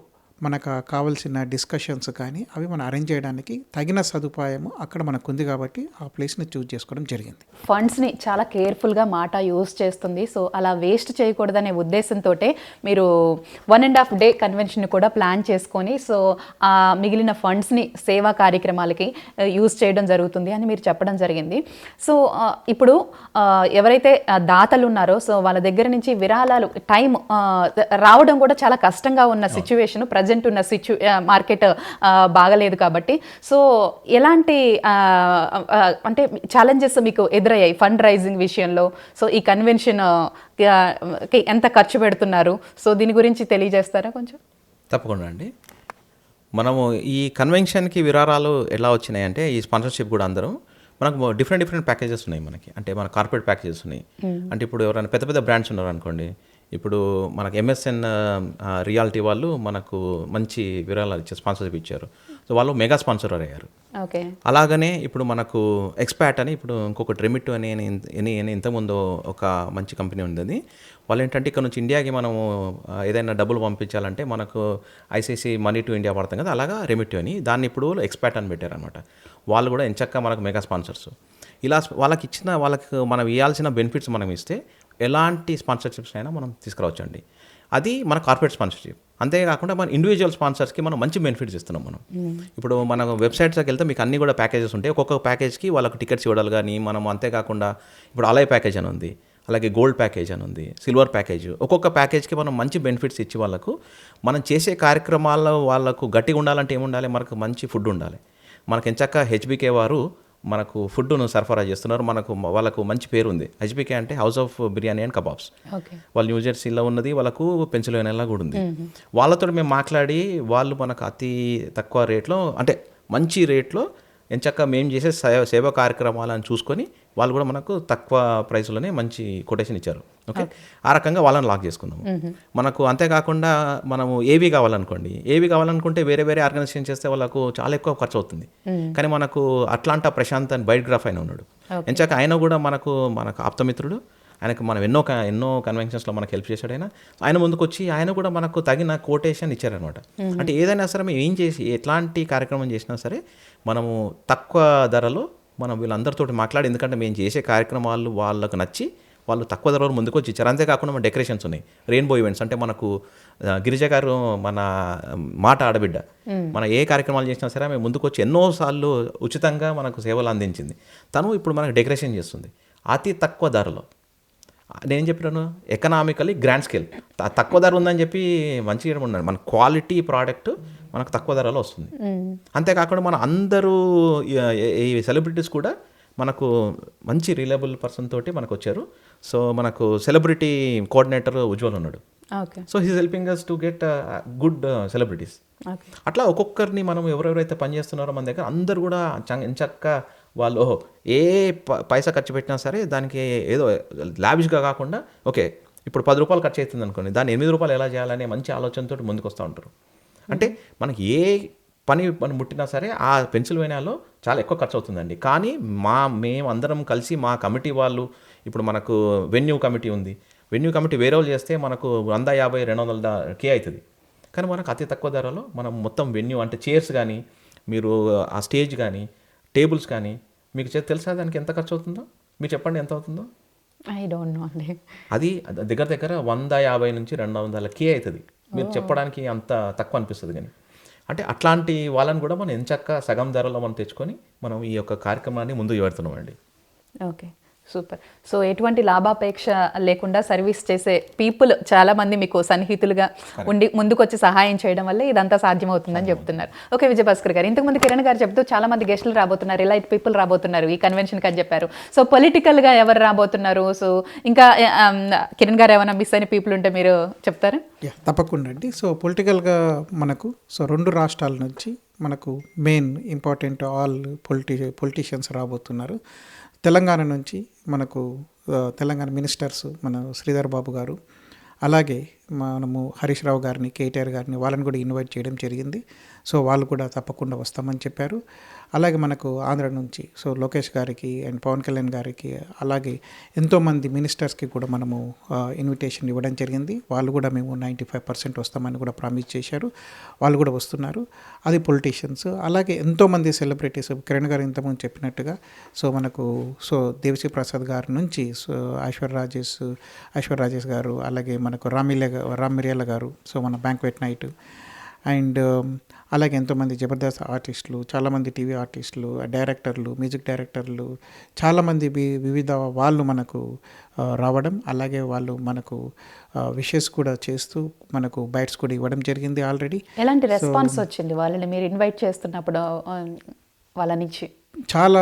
మనకు కావాల్సిన డిస్కషన్స్ కానీ అవి మనం అరేంజ్ చేయడానికి తగిన సదుపాయము అక్కడ మనకు ఉంది కాబట్టి ఆ ప్లేస్ని చూస్ చేసుకోవడం జరిగింది. ఫండ్స్ని చాలా కేర్ఫుల్గా మాట యూజ్ చేస్తుంది. సో అలా వేస్ట్ చేయకూడదనే ఉద్దేశంతో మీరు 1.5 డే కన్వెన్షన్ కూడా ప్లాన్ చేసుకొని సో ఆ మిగిలిన ఫండ్స్ని సేవా కార్యక్రమాలకి యూజ్ చేయడం జరుగుతుంది అని మీరు చెప్పడం జరిగింది. సో ఇప్పుడు ఎవరైతే దాతలు ఉన్నారో సో వాళ్ళ దగ్గర నుంచి విరాళాలు టైం రావడం కూడా చాలా కష్టంగా ఉన్న సిచ్యువేషన్, ప్రజెంట్ ఉన్న మార్కెట్ బాగలేదు కాబట్టి, సో ఎలాంటి అంటే ఛాలెంజెస్ మీకు ఎదురయ్యాయి ఫండ్ రైజింగ్ విషయంలో? సో ఈ కన్వెన్షన్ ఎంత ఖర్చు పెడుతున్నారు? సో దీని గురించి తెలియజేస్తారా కొంచెం? తప్పకుండా అండి. మనము ఈ కన్వెన్షన్కి విరాళాలు ఎలా వచ్చినాయంటే ఈ స్పాన్సర్షిప్ కూడా అందరం మనకు డిఫరెంట్ ప్యాకేజెస్ ఉన్నాయి మనకి. అంటే మన కార్పొరేట్ ప్యాకేజెస్ ఉన్నాయి. అంటే ఇప్పుడు ఎవరైనా పెద్ద పెద్ద బ్రాండ్స్ ఉన్నారు అనుకోండి, ఇప్పుడు మనకు ఎంఎస్ఎన్ రియాలిటీ వాళ్ళు మనకు మంచి విరాళాలు ఇచ్చారు, స్పాన్సర్షిప్ ఇచ్చారు. సో వాళ్ళు మెగా స్పాన్సర్ అయ్యారు. ఓకే. అలాగనే ఇప్పుడు మనకు ఎక్స్పాట్ అని ఇప్పుడు ఇంకొకటి రెమిట్ అని ఇంతకుముందు ఒక మంచి కంపెనీ ఉంది. వాళ్ళు ఏంటంటే ఇక్కడ నుంచి ఇండియాకి మనము ఏదైనా డబ్బులు పంపించాలంటే మనకు ఐసిఐసి మనీ టు ఇండియా పడతాం కదా, అలాగా రెమిట్ అని దాన్ని ఇప్పుడు ఎక్స్పాట్ అని పెట్టారనమాట. వాళ్ళు కూడా ఎంచక్క మనకు మెగా స్పాన్సర్స్. ఇలా వాళ్ళకి మనం ఇవ్వాల్సిన బెనిఫిట్స్ మనం ఇస్తే ఎలాంటి స్పాన్సర్షిప్స్ అయినా మనం తీసుకురావచ్చండి. అది మన కార్పొరేట్ స్పాన్సర్షిప్. అంతేకాకుండా మన ఇండివిజువల్ స్పాన్సర్స్కి మనం మంచి బెనిఫిట్స్ ఇస్తున్నాం మనం. ఇప్పుడు మన వెబ్సైట్స్కి వెళ్తే మీకు అన్ని కూడా ప్యాకేజెస్ ఉంటాయి. ఒక్కొక్క ప్యాకేజ్కి వాళ్ళకు టికెట్స్ ఇవ్వడాలు కానీ మనం, అంతేకాకుండా ఇప్పుడు అలై ప్యాకేజ్ అని ఉంది, అలాగే గోల్డ్ ప్యాకేజ్ అని ఉంది, సిల్వర్ ప్యాకేజ్. ఒక్కొక్క ప్యాకేజ్కి మనం మంచి బెనిఫిట్స్ ఇచ్చి వాళ్ళకు మనం చేసే కార్యక్రమాల్లో వాళ్ళకు గట్టిగా ఉండాలంటే ఏముండాలి, మనకు మంచి ఫుడ్ ఉండాలి. మనకు ఎంచక్క హెచ్బికే వారు మనకు ఫుడ్ను సరఫరా చేస్తున్నారు. వాళ్ళకు మంచి పేరు ఉంది. హెచ్బికే అంటే house of biryani and kebabs. వాళ్ళు న్యూ జెర్సీలో ఉన్నది, వాళ్ళకు పెన్సిల్వేనియాలో కూడా ఉంది. వాళ్ళతో మేము మాట్లాడి వాళ్ళు మనకు అతి తక్కువ రేట్లో, అంటే మంచి రేట్లో ఎంచక్క మేము చేసే సేవా కార్యక్రమాలను చూసుకొని వాళ్ళు కూడా మనకు తక్కువ ప్రైస్లోనే మంచి కొటేషన్ ఇచ్చారు. ఓకే, ఆ రకంగా వాళ్ళని లాక్ చేసుకున్నాము. మనకు అంతేకాకుండా మనము ఏవి కావాలనుకుంటే వేరే ఆర్గనైజేషన్ చేస్తే వాళ్ళకు చాలా ఎక్కువ ఖర్చు అవుతుంది. కానీ మనకు అట్లాంటా ప్రశాంత్ అని బైట్ గ్రాఫ్ ఆయన ఉన్నాడు. ఎంచక్క ఆయన కూడా మనకు ఆప్తమిత్రుడు. ఆయనకు మనం ఎన్నో కన్వెన్షన్స్లో మనకు హెల్ప్ చేశాడు. ఆయన ముందుకు వచ్చి ఆయన కూడా మనకు తగిన కోటేషన్ ఇచ్చారనమాట. అంటే ఏదైనా సరే మేము ఎట్లాంటి కార్యక్రమం చేసినా సరే మనము తక్కువ ధరలో మనం వీళ్ళందరితో మాట్లాడి, ఎందుకంటే మేము చేసే కార్యక్రమాలు వాళ్ళకు నచ్చి వాళ్ళు తక్కువ ధరలో ముందుకు వచ్చి ఇచ్చారు. అంతేకాకుండా మన డెకరేషన్స్ ఉన్నాయి, రెయిన్బో ఈవెంట్స్. అంటే మనకు గిరిజ గారు మన మాట ఆడబిడ్డ, మన ఏ కార్యక్రమాలు చేసినా సరే మేము ముందుకు వచ్చి ఎన్నోసార్లు ఉచితంగా మనకు సేవలు అందించింది. తను ఇప్పుడు మనకు డెకరేషన్ చేస్తుంది అతి తక్కువ ధరలో. నేను చెప్పినాను ఎకనామికలీ గ్రాండ్ స్కేల్. తక్కువ ధర ఉందని చెప్పి మంచిగా ఉన్నాడు. మన క్వాలిటీ ప్రోడక్ట్ మనకు తక్కువ ధరలో వస్తుంది. అంతేకాకుండా మన అందరూ ఈ సెలబ్రిటీస్ కూడా మనకు మంచి రిలయబుల్ పర్సన్ తోటి మనకు వచ్చారు. సో మనకు సెలబ్రిటీ కోఆర్డినేటర్ ఉజ్వల్ ఉన్నాడు. So he's helping us to get good celebrities. అట్లా ఒక్కొక్కరిని మనం ఎవరెవరైతే పనిచేస్తున్నారో మన దగ్గర అందరు కూడా ఎంచక్క వాళ్ళు ఏ పైసా ఖర్చు పెట్టినా సరే దానికి ఏదో లావిష్గా కాకుండా ఓకే ఇప్పుడు 10 రూపాయలు ఖర్చు అవుతుంది అనుకోండి, దాన్ని 8 రూపాయలు ఎలా చేయాలనే మంచి ఆలోచనతో ముందుకు వస్తూ ఉంటారు. అంటే మనకి ఏ పని మనం ముట్టినా సరే ఆ పెన్సిల్వేనియాలో చాలా ఎక్కువ ఖర్చు అవుతుందండి. కానీ మేము అందరం కలిసి మా కమిటీ వాళ్ళు, ఇప్పుడు మనకు వెన్యూ కమిటీ ఉంది, వెన్యూ కమిటీ వేరే వాళ్ళు చేస్తే మనకు 150-200K అవుతుంది. కానీ మనకు అతి తక్కువ ధరలో మనం మొత్తం వెన్యూ అంటే చైర్స్ కానీ, మీరు ఆ స్టేజ్ కానీ, టేబుల్స్ కానీ, మీకు తెలుసా దానికి ఎంత ఖర్చు అవుతుందో? మీరు చెప్పండి ఎంత అవుతుందో. ఐ డోంట్ నో అండి. అది దగ్గర దగ్గర 150-200K అవుతుంది. మీరు చెప్పడానికి అంత తక్కువ అనిపిస్తుంది. కానీ అంటే అట్లాంటి వాళ్ళని కూడా మనం ఎంచక్క సగం ధరలో మనం తెచ్చుకొని మనం ఈ యొక్క కార్యక్రమాన్ని ముందుకు పెడుతున్నామండి. Okay, super. సో ఎటువంటి లాభాపేక్ష లేకుండా సర్వీస్ చేసే పీపుల్ చాలా మంది మీకు సన్నిహితులుగా ఉండి ముందుకొచ్చి సహాయం చేయడం వల్ల ఇదంతా సాధ్యమవుతుందని చెప్తున్నారు. ఓకే విజయభాస్కర్ గారు, ఇంతకుముందు కిరణ్ గారు చెప్తూ చాలా మంది గెస్టులు రాబోతున్నారు, ఎలైట్ పీపుల్ రాబోతున్నారు ఈ కన్వెన్షన్కి అని చెప్పారు. సో పొలిటికల్గా ఎవరు రాబోతున్నారు? సో ఇంకా కిరణ్ గారు ఏమైనా మిస్ అయిన పీపుల్ ఉంటే మీరు చెప్తారా? తప్పకుండా అండి. సో పొలిటికల్గా మనకు 2 రాష్ట్రాల నుంచి మనకు మెయిన్ ఇంపార్టెంట్ ఆల్ పొలిటీషియన్స్ రాబోతున్నారు. తెలంగాణ నుంచి మనకు తెలంగాణ మినిస్టర్స్ మన శ్రీధర్ బాబు గారు, అలాగే మనము హరీష్ రావు గారిని, కేటీఆర్ గారిని వాళ్ళని కూడా ఇన్వైట్ చేయడం జరిగింది. సో వాళ్ళు కూడా తప్పకుండా వస్తామని చెప్పారు. అలాగే మనకు ఆంధ్ర నుంచి లోకేష్ గారికి అండ్ పవన్ కళ్యాణ్ గారికి, అలాగే ఎంతోమంది మినిస్టర్స్కి కూడా మనము ఇన్విటేషన్ ఇవ్వడం జరిగింది. వాళ్ళు కూడా మేము 95% వస్తామని కూడా ప్రామిస్ చేశారు. వాళ్ళు కూడా వస్తున్నారు. అది పొలిటీషియన్స్. అలాగే ఎంతోమంది సెలబ్రిటీస్, కిరణ్ గారు ఇంతకుముందు చెప్పినట్టుగా మనకు దేవిశ్రీ ప్రసాద్ గారి నుంచి ఐశ్వర్య రాజేష్ గారు, అలాగే మనకు రామ్ మిరియాల గారు, మన బ్యాంక్వెట్ నైట్, అండ్ అలాగే ఎంతోమంది జబర్దస్త్ ఆర్టిస్టులు, చాలామంది టీవీ ఆర్టిస్టులు, డైరెక్టర్లు, మ్యూజిక్ డైరెక్టర్లు, చాలామంది వివిధ వాళ్ళు మనకు రావడం, అలాగే వాళ్ళు మనకు విషెస్ కూడా చేస్తూ మనకు బైట్స్ కూడా ఇవ్వడం జరిగింది ఆల్రెడీ. ఎలాంటి రెస్పాన్స్ వచ్చింది వాళ్ళని మీరు ఇన్వైట్ చేస్తున్నప్పుడు వాళ్ళ నుంచి? చాలా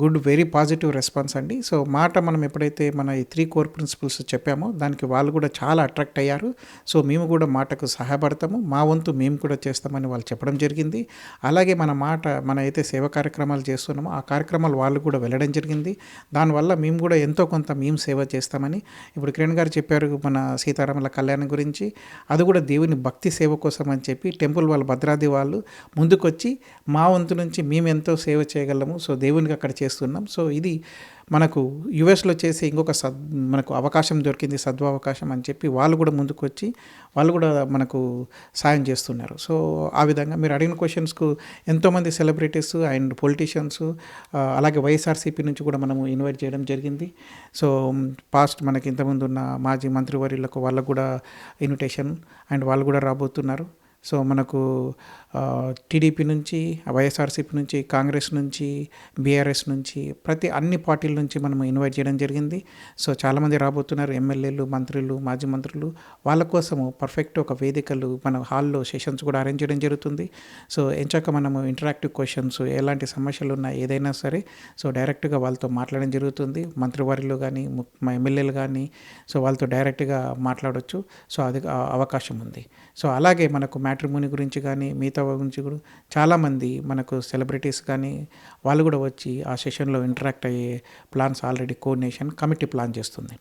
గుడ్, వెరీ పాజిటివ్ రెస్పాన్స్ అండి. మాట మనం ఎప్పుడైతే మన ఈ 3 కోర్ ప్రిన్సిపల్స్ చెప్పామో దానికి వాళ్ళు కూడా చాలా అట్రాక్ట్ అయ్యారు. మేము కూడా మాటకు సహాయపడతాము, మా వంతు మేము కూడా చేస్తామని వాళ్ళు చెప్పడం జరిగింది. అలాగే మన అయితే సేవా కార్యక్రమాలు చేస్తున్నామో ఆ కార్యక్రమాలు వాళ్ళు కూడా వెళ్ళడం జరిగింది. దానివల్ల మేము కూడా ఎంతో కొంత మేము సేవ చేస్తామని. ఇప్పుడు కిరణ్ గారు చెప్పారు మన సీతారాముల కళ్యాణం గురించి, అది కూడా దేవుని భక్తి సేవ కోసం అని చెప్పి టెంపుల్ వాళ్ళు, భద్రాద్రి వాళ్ళు ముందుకొచ్చి మా వంతు నుంచి మేము ఎంతో సేవ చేయగలము, దేవునికి అక్కడ చేస్తున్నాం. ఇది మనకు యుఎస్లో చేసే ఇంకొక మనకు అవకాశం దొరికింది, సద్వవకాశం అని చెప్పి వాళ్ళు కూడా ముందుకు వచ్చి వాళ్ళు కూడా మనకు సాయం చేస్తున్నారు. ఆ విధంగా మీరు అడిగిన క్వశ్చన్స్కు ఎంతోమంది సెలబ్రిటీస్ అండ్ పొలిటీషియన్స్, అలాగే వైఎస్ఆర్సీపీ నుంచి కూడా మనము ఇన్వైట్ చేయడం జరిగింది. పాస్ట్ మనకి ఇంతకుముందు ఉన్న మాజీ మంత్రివర్యులకు వాళ్ళకు కూడా ఇన్విటేషన్, అండ్ వాళ్ళు కూడా రాబోతున్నారు. మనకు టీడీపీ నుంచి, వైఎస్ఆర్సీపీ నుంచి, కాంగ్రెస్ నుంచి, బీఆర్ఎస్ నుంచి, అన్ని పార్టీల నుంచి మనం ఇన్వైట్ చేయడం జరిగింది. చాలామంది రాబోతున్నారు, ఎమ్మెల్యేలు, మంత్రులు, మాజీ మంత్రులు. వాళ్ళ కోసము పర్ఫెక్ట్ ఒక వేదికలు మన హాల్లో సెషన్స్ కూడా అరేంజ్ చేయడం జరుగుతుంది. ఎంచాక మనము ఇంటరాక్టివ్ క్వశ్చన్స్, ఎలాంటి సమస్యలు ఉన్నా ఏదైనా సరే డైరెక్ట్గా వాళ్ళతో మాట్లాడడం జరుగుతుంది. మంత్రివర్యులు కానీ, మా ఎమ్మెల్యేలు కానీ వాళ్ళతో డైరెక్ట్గా మాట్లాడవచ్చు. అది అవకాశం ఉంది. అలాగే మనకు మ్యాట్రిమోనీ గురించి కానీ, మిగతా గురించి కూడా చాలామంది మనకు సెలబ్రిటీస్ కానీ వాళ్ళు కూడా వచ్చి ఆ సెషన్లో ఇంటరాక్ట్ అయ్యే plans already coordination committee plan చేస్తుంది.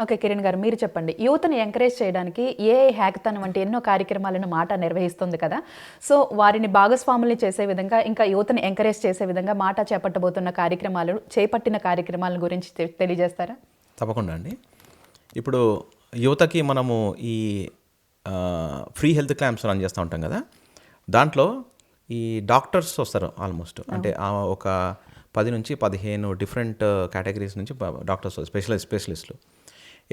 ఓకే కిరణ్ గారు, మీరు చెప్పండి, యూత్ని ఎంకరేజ్ చేయడానికి ఏ హ్యాకథాన్ వంటి ఎన్నో కార్యక్రమాలను మాట నిర్వహిస్తుంది కదా. వారిని భాగస్వాముల్ని చేసే విధంగా, ఇంకా యూత్ని ఎంకరేజ్ చేసే విధంగా మాట చేపట్టిన కార్యక్రమాల గురించి తెలియజేస్తారా? తప్పకుండా అండి. ఇప్పుడు యువతకి మనము ఈ ఫ్రీ హెల్త్ క్యాంప్స్ రన్ చేస్తూ ఉంటాం కదా, దాంట్లో ఈ డాక్టర్స్ వస్తారు ఆల్మోస్ట్. అంటే ఒక 10-15 డిఫరెంట్ కేటగిరీస్ నుంచి డాక్టర్స్, స్పెషలిస్టులు.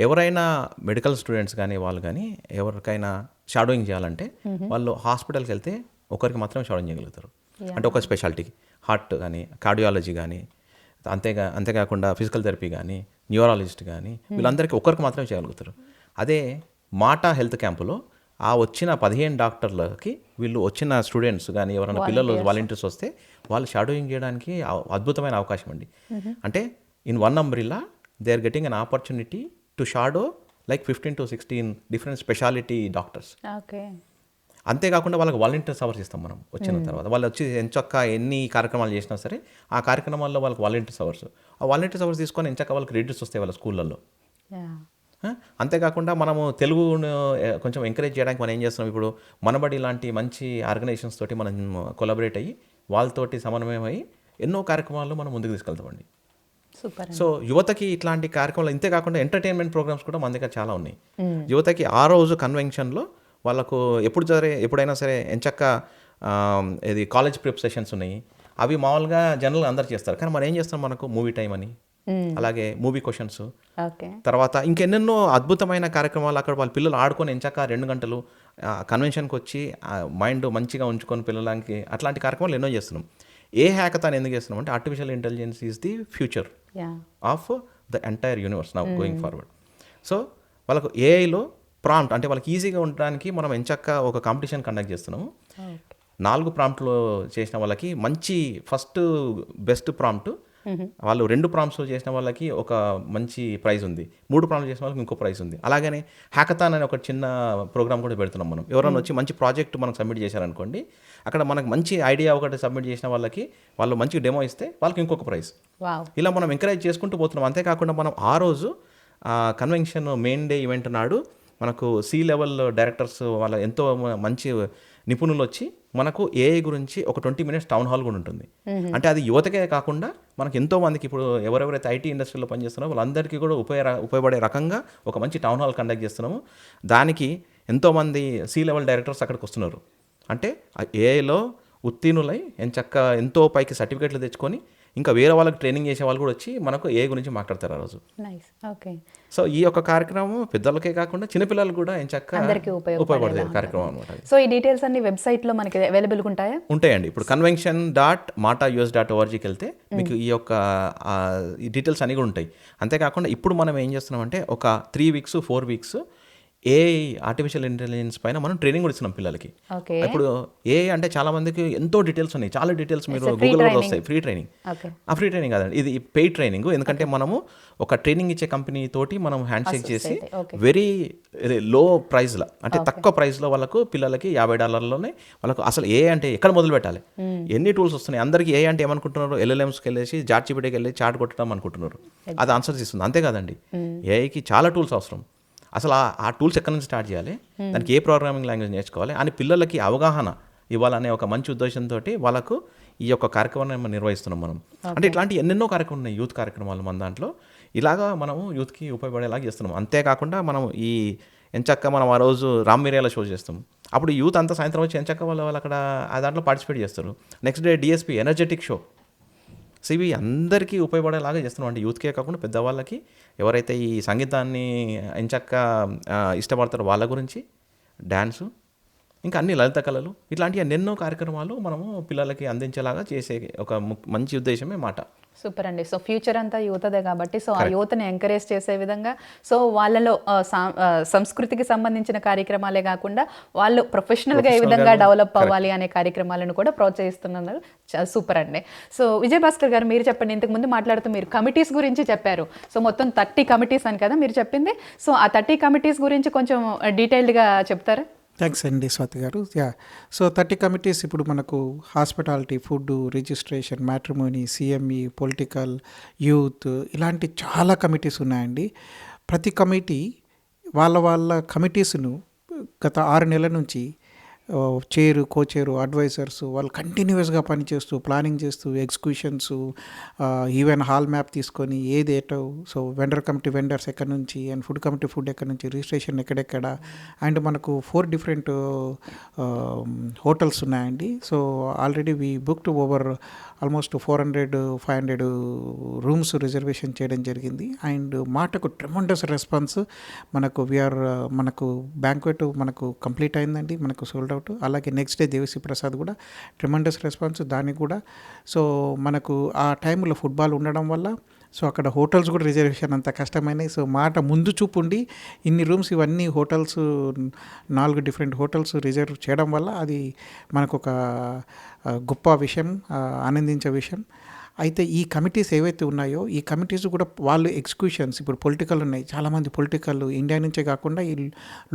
ఎవరైనా మెడికల్ స్టూడెంట్స్ కానీ వాళ్ళు కానీ ఎవరికైనా షాడోయింగ్ చేయాలంటే వాళ్ళు హాస్పిటల్కి వెళ్తే ఒకరికి మాత్రమే షాడోయింగ్ చేయగలుగుతారు. అంటే ఒక స్పెషాలిటీకి, హార్ట్ కానీ, కార్డియాలజీ కానీ, అంతేకాకుండా ఫిజికల్ థెరపీ కానీ, న్యూరాలజిస్ట్ కానీ, వీళ్ళందరికీ ఒకరికి మాత్రమే చేయగలుగుతారు. అదే మాట హెల్త్ క్యాంపులో ఆ వచ్చిన 15 డాక్టర్లకి వీళ్ళు వచ్చిన స్టూడెంట్స్ కానీ ఎవరైనా పిల్లలు వాలంటీర్స్ వస్తే వాళ్ళు షాడోయింగ్ చేయడానికి అద్భుతమైన అవకాశం అండి. అంటే in one umbrella they are getting an opportunity to shadow like 15-16 different speciality doctors. అంతేకాకుండా వాళ్ళకి వాలంటీర్స్ అవర్స్ ఇస్తాం మనం వచ్చిన తర్వాత. వాళ్ళు వచ్చి ఎంచక్క ఎన్ని కార్యక్రమాలు చేసినా సరే ఆ కార్యక్రమాల్లో వాళ్ళకి వాలంటీర్స్ అవర్స్ తీసుకొని ఎంచక్క వాళ్ళకి క్రెడిట్స్ వస్తాయి వాళ్ళ స్కూళ్ళల్లో. అంతేకాకుండా మనము తెలుగును కొంచెం ఎంకరేజ్ చేయడానికి మనం ఏం చేస్తున్నాం, ఇప్పుడు మనబడి లాంటి మంచి ఆర్గనైజేషన్స్ తోటి మనం కొలాబరేట్ అయ్యి వాళ్ళతోటి సమన్వయం అయ్యి ఎన్నో కార్యక్రమాలు మనం ముందుకు తీసుకెళ్తామండి. సూపర్. సో యువతకి ఇట్లాంటి కార్యక్రమాలు ఇంతే కాకుండా ఎంటర్టైన్మెంట్ ప్రోగ్రామ్స్ కూడా మన దగ్గర చాలా ఉన్నాయి. యువతకి ఆ రోజు కన్వెన్షన్లో వాళ్ళకు ఎప్పుడైనా సరే ఎంచక్క ఇది కాలేజ్ ప్రిప్ సెషన్స్ ఉన్నాయి. అవి మామూలుగా జనరల్గా అందరు చేస్తారు, కానీ మనం ఏం చేస్తాం, మనకు మూవీ టైం అని, అలాగే మూవీ క్వశ్చన్స్, తర్వాత ఇంకెన్నెన్నో అద్భుతమైన కార్యక్రమాలు అక్కడ వాళ్ళ పిల్లలు ఆడుకొని ఎంచాక 2 గంటలు కన్వెన్షన్కి వచ్చి మైండ్ మంచిగా ఉంచుకొని పిల్లలకి అట్లాంటి కార్యక్రమాలు ఎన్నో చేస్తున్నాం. ఏ హ్యాకథాన్ ఎందుకు చేస్తున్నాం అంటే artificial intelligence is the future of the entire universe now going forward. So వాళ్ళకు ఏఐలో ప్రాంప్ట్ అంటే వాళ్ళకి ఈజీగా ఉండడానికి మనం ఎంచక్క ఒక కాంపిటీషన్ కండక్ట్ చేస్తున్నాము. 4 ప్రాంప్ట్లు చేసిన వాళ్ళకి మంచి ఫస్ట్ బెస్ట్ ప్రాంప్ట్, వాళ్ళు 2 ప్రాంప్ట్స్ చేసిన వాళ్ళకి ఒక మంచి ప్రైజ్ ఉంది, 3 ప్రాంప్ట్ చేసిన వాళ్ళకి ఇంకో ప్రైజ్ ఉంది. అలాగనే హ్యాకథాన్ అనే ఒక చిన్న ప్రోగ్రామ్ కూడా పెడుతున్నాం మనం. ఎవరైనా వచ్చి మంచి ప్రాజెక్ట్ మనకు సబ్మిట్ చేశారనుకోండి, అక్కడ మనకు మంచి ఐడియా ఒకటి సబ్మిట్ చేసిన వాళ్ళకి వాళ్ళు మంచి డెమో ఇస్తే వాళ్ళకి ఇంకొక ప్రైజ్. ఇలా మనం ఎంకరేజ్ చేసుకుంటూ పోతున్నాం. అంతేకాకుండా మనం ఆ రోజు కన్వెన్షన్ మెయిన్ డే ఈవెంట్ నాడు మనకు C-లెవెల్ డైరెక్టర్స్ వాళ్ళ ఎంతో మంచి నిపుణులు వచ్చి మనకు ఏఐ గురించి ఒక 20 minutes టౌన్ హాల్ కూడా ఉంటుంది. అంటే అది యువతకే కాకుండా మనకు ఎంతో మందికి ఇప్పుడు ఎవరెవరైతే ఐటీ ఇండస్ట్రీలో పనిచేస్తున్నారో వాళ్ళందరికీ కూడా ఉపయోగపడే రకంగా ఒక మంచి టౌన్ హాల్ కండక్ట్ చేస్తున్నాము. దానికి ఎంతోమంది C-లెవెల్ డైరెక్టర్స్ అక్కడికి వస్తున్నారు. అంటే ఏఐలో ఉత్తీర్ణులై ఎంతో పైకి సర్టిఫికేట్లు తెచ్చుకొని ఇంకా వేరే వాళ్ళకి ట్రైనింగ్ చేసే వాళ్ళు కూడా వచ్చి మనకు ఏ గురించి మాట్లాడతారు ఆ రోజు. సో ఈ యొక్క కార్యక్రమం పెద్దలకే కాకుండా చిన్నపిల్లలు కూడా ఉపయోగపడే కార్యక్రమం అనమాట. సో ఈ డీటెయిల్స్ అన్ని వెబ్సైట్ లో మనకి అవైలబుల్ ఉంటాయా? ఉంటాయండి. ఇప్పుడు convention.mata.us.org వెళ్తే మీకు ఈ యొక్క ఈ డీటెయిల్స్ అన్ని కూడా ఉంటాయి. అంతేకాకుండా ఇప్పుడు మనం ఏం చేస్తున్నామంటే ఒక 3 weeks 4 weeks AI artificial intelligence పైన మనం ట్రైనింగ్ కూడా ఇస్తున్నాం పిల్లలకి. ఇప్పుడు ఏఐ అంటే చాలా మందికి ఎంతో డీటెయిల్స్ ఉన్నాయి, చాలా డీటెయిల్స్ మీరు గూగుల్లో కూడా వస్తాయి. ఫ్రీ ట్రైనింగ్, ఆ ఫ్రీ ట్రైనింగ్ కాదండి, ఇది పెయిడ్ ట్రైనింగ్. ఎందుకంటే మనము ఒక ట్రైనింగ్ ఇచ్చే కంపెనీ తోటి మనం హ్యాండ్ షేక్ చేసి వెరీ లో ప్రైస్లో అంటే తక్కువ ప్రైస్లో వాళ్ళకు పిల్లలకి $50 వాళ్ళకు అసలు ఏఐ అంటే ఎక్కడ మొదలు పెట్టాలి, ఎన్ని టూల్స్ వస్తున్నాయి. అందరికీ ఏఐ అంటే ఏమనుకుంటున్నారు, LLMస్కి వెళ్ళేసి ChatGPTకి వెళ్ళి చాట్ కొట్టడం అనుకుంటున్నారు, అది ఆన్సర్స్ ఇస్తుంది. అంతేకాదండి, ఏఐకి చాలా టూల్స్ అవసరం. అసలు ఆ టూల్స్ ఎక్కడి నుంచి స్టార్ట్ చేయాలి, దానికి ఏ ప్రోగ్రామింగ్ లాంగ్వేజ్ నేర్చుకోవాలి అని పిల్లలకి అవగాహన ఇవ్వాలనే ఒక మంచి ఉద్దేశంతో వాళ్ళకు ఈ యొక్క కార్యక్రమాన్ని మనం నిర్వహిస్తున్నాం మనం. అంటే ఇట్లాంటి ఎన్నెన్నో కార్యక్రమాలు ఉన్నాయి, యూత్ కార్యక్రమాలు మన దాంట్లో. ఇలాగా మనము యూత్కి ఉపయోగపడేలాగా చేస్తున్నాం. అంతేకాకుండా మనం ఈ ఎంచక్క మనం ఆ రోజు రామ్మిరియాల షో చేస్తాం. అప్పుడు యూత్ అంతా సాయంత్రం వచ్చి ఎంచక్క వాళ్ళు అక్కడ ఆ దాంట్లో పార్టిసిపేట్ చేస్తారు. Next day DSP energetic show. So ఇవి అందరికీ ఉపయోగపడేలాగా చేస్తున్నాం. అంటే యూత్కే కాకుండా పెద్దవాళ్ళకి, ఎవరైతే ఈ సంగీతాన్ని ఎంచక్క ఇష్టపడతారో వాళ్ళ గురించి, డ్యాన్సు, ఇంకా అన్ని లలిత కళలు, ఇట్లాంటి ఎన్నెన్నో కార్యక్రమాలు మనము పిల్లలకి అందించేలాగా చేసే ఒక మంచి ఉద్దేశమే మాట. సూపర్ అండి. సో ఫ్యూచర్ అంతా యువతదే కాబట్టి సో ఆ యువతని ఎంకరేజ్ చేసే విధంగా, సో వాళ్ళలో సంస్కృతికి సంబంధించిన కార్యక్రమాలే కాకుండా వాళ్ళు ప్రొఫెషనల్గా ఏ విధంగా డెవలప్ అవ్వాలి అనే కార్యక్రమాలను కూడా ప్రోత్సహిస్తున్నారు. సూపర్ అండి. సో విజయ్ భాస్కర్ గారు, మీరు చెప్పండి. ఇంతకుముందు మాట్లాడుతూ మీరు కమిటీస్ గురించి చెప్పారు. సో మొత్తం 30 కమిటీస్ అని కదా మీరు చెప్పింది. సో ఆ 30 కమిటీస్ గురించి కొంచెం డీటెయిల్డ్గా చెప్తారా? థ్యాంక్స్ అండి స్వాతి గారు. సో 30 కమిటీస్ ఇప్పుడు మనకు hospitality, food, registration, matrimony, CME, political, youth, ఇలాంటి చాలా కమిటీస్ ఉన్నాయండి. ప్రతి కమిటీ వాళ్ళ కమిటీస్ను గత 6 నెలల నుంచి చైరు, కోచైరు, అడ్వైజర్స్ వాళ్ళు కంటిన్యూస్గా పనిచేస్తూ ప్లానింగ్ చేస్తూ ఎగ్జిక్యూషన్స్, ఈవెన్ హాల్ మ్యాప్ తీసుకొని ఏది ఏటో, సో వెండర్ కమిటీ వెండర్స్ ఎక్కడి నుంచి, అండ్ ఫుడ్ కమిటీ ఫుడ్ ఎక్కడి నుంచి, రిజిస్ట్రేషన్ ఎక్కడెక్కడ, అండ్ మనకు 4 different హోటల్స్ ఉన్నాయండి. So already we booked over almost 400-500 rooms reservation చేయడం జరిగింది. అండ్ మాటకు ట్రెమండస్ రెస్పాన్స్ మనకు బ్యాంక్వెట్ మనకు కంప్లీట్ అయిందండి, మనకు సోల్డ్ అవుట్. అలాగే నెక్స్ట్ డే దేవిశ్రీ ప్రసాద్ కూడా ట్రెమండస్ రెస్పాన్స్ దానికి కూడా. సో మనకు ఆ టైంలో ఫుట్బాల్ ఉండడం వల్ల సో అక్కడ హోటల్స్ కూడా రిజర్వేషన్ అంత కష్టమైనవి. సో మాట ముందు చూపు ఉండి ఇన్ని రూమ్స్ ఇవన్నీ హోటల్స్ 4 different హోటల్స్ రిజర్వ్ చేయడం వల్ల అది మనకు ఒక గొప్ప విషయం, ఆనందించే విషయం. అయితే ఈ కమిటీస్ ఏవైతే ఉన్నాయో ఈ కమిటీస్ కూడా వాళ్ళు ఎగ్జిక్యూషన్స్, ఇప్పుడు పొలిటికల్ ఉన్నాయి, చాలామంది పొలిటికల్ ఇండియా నుంచే కాకుండా ఈ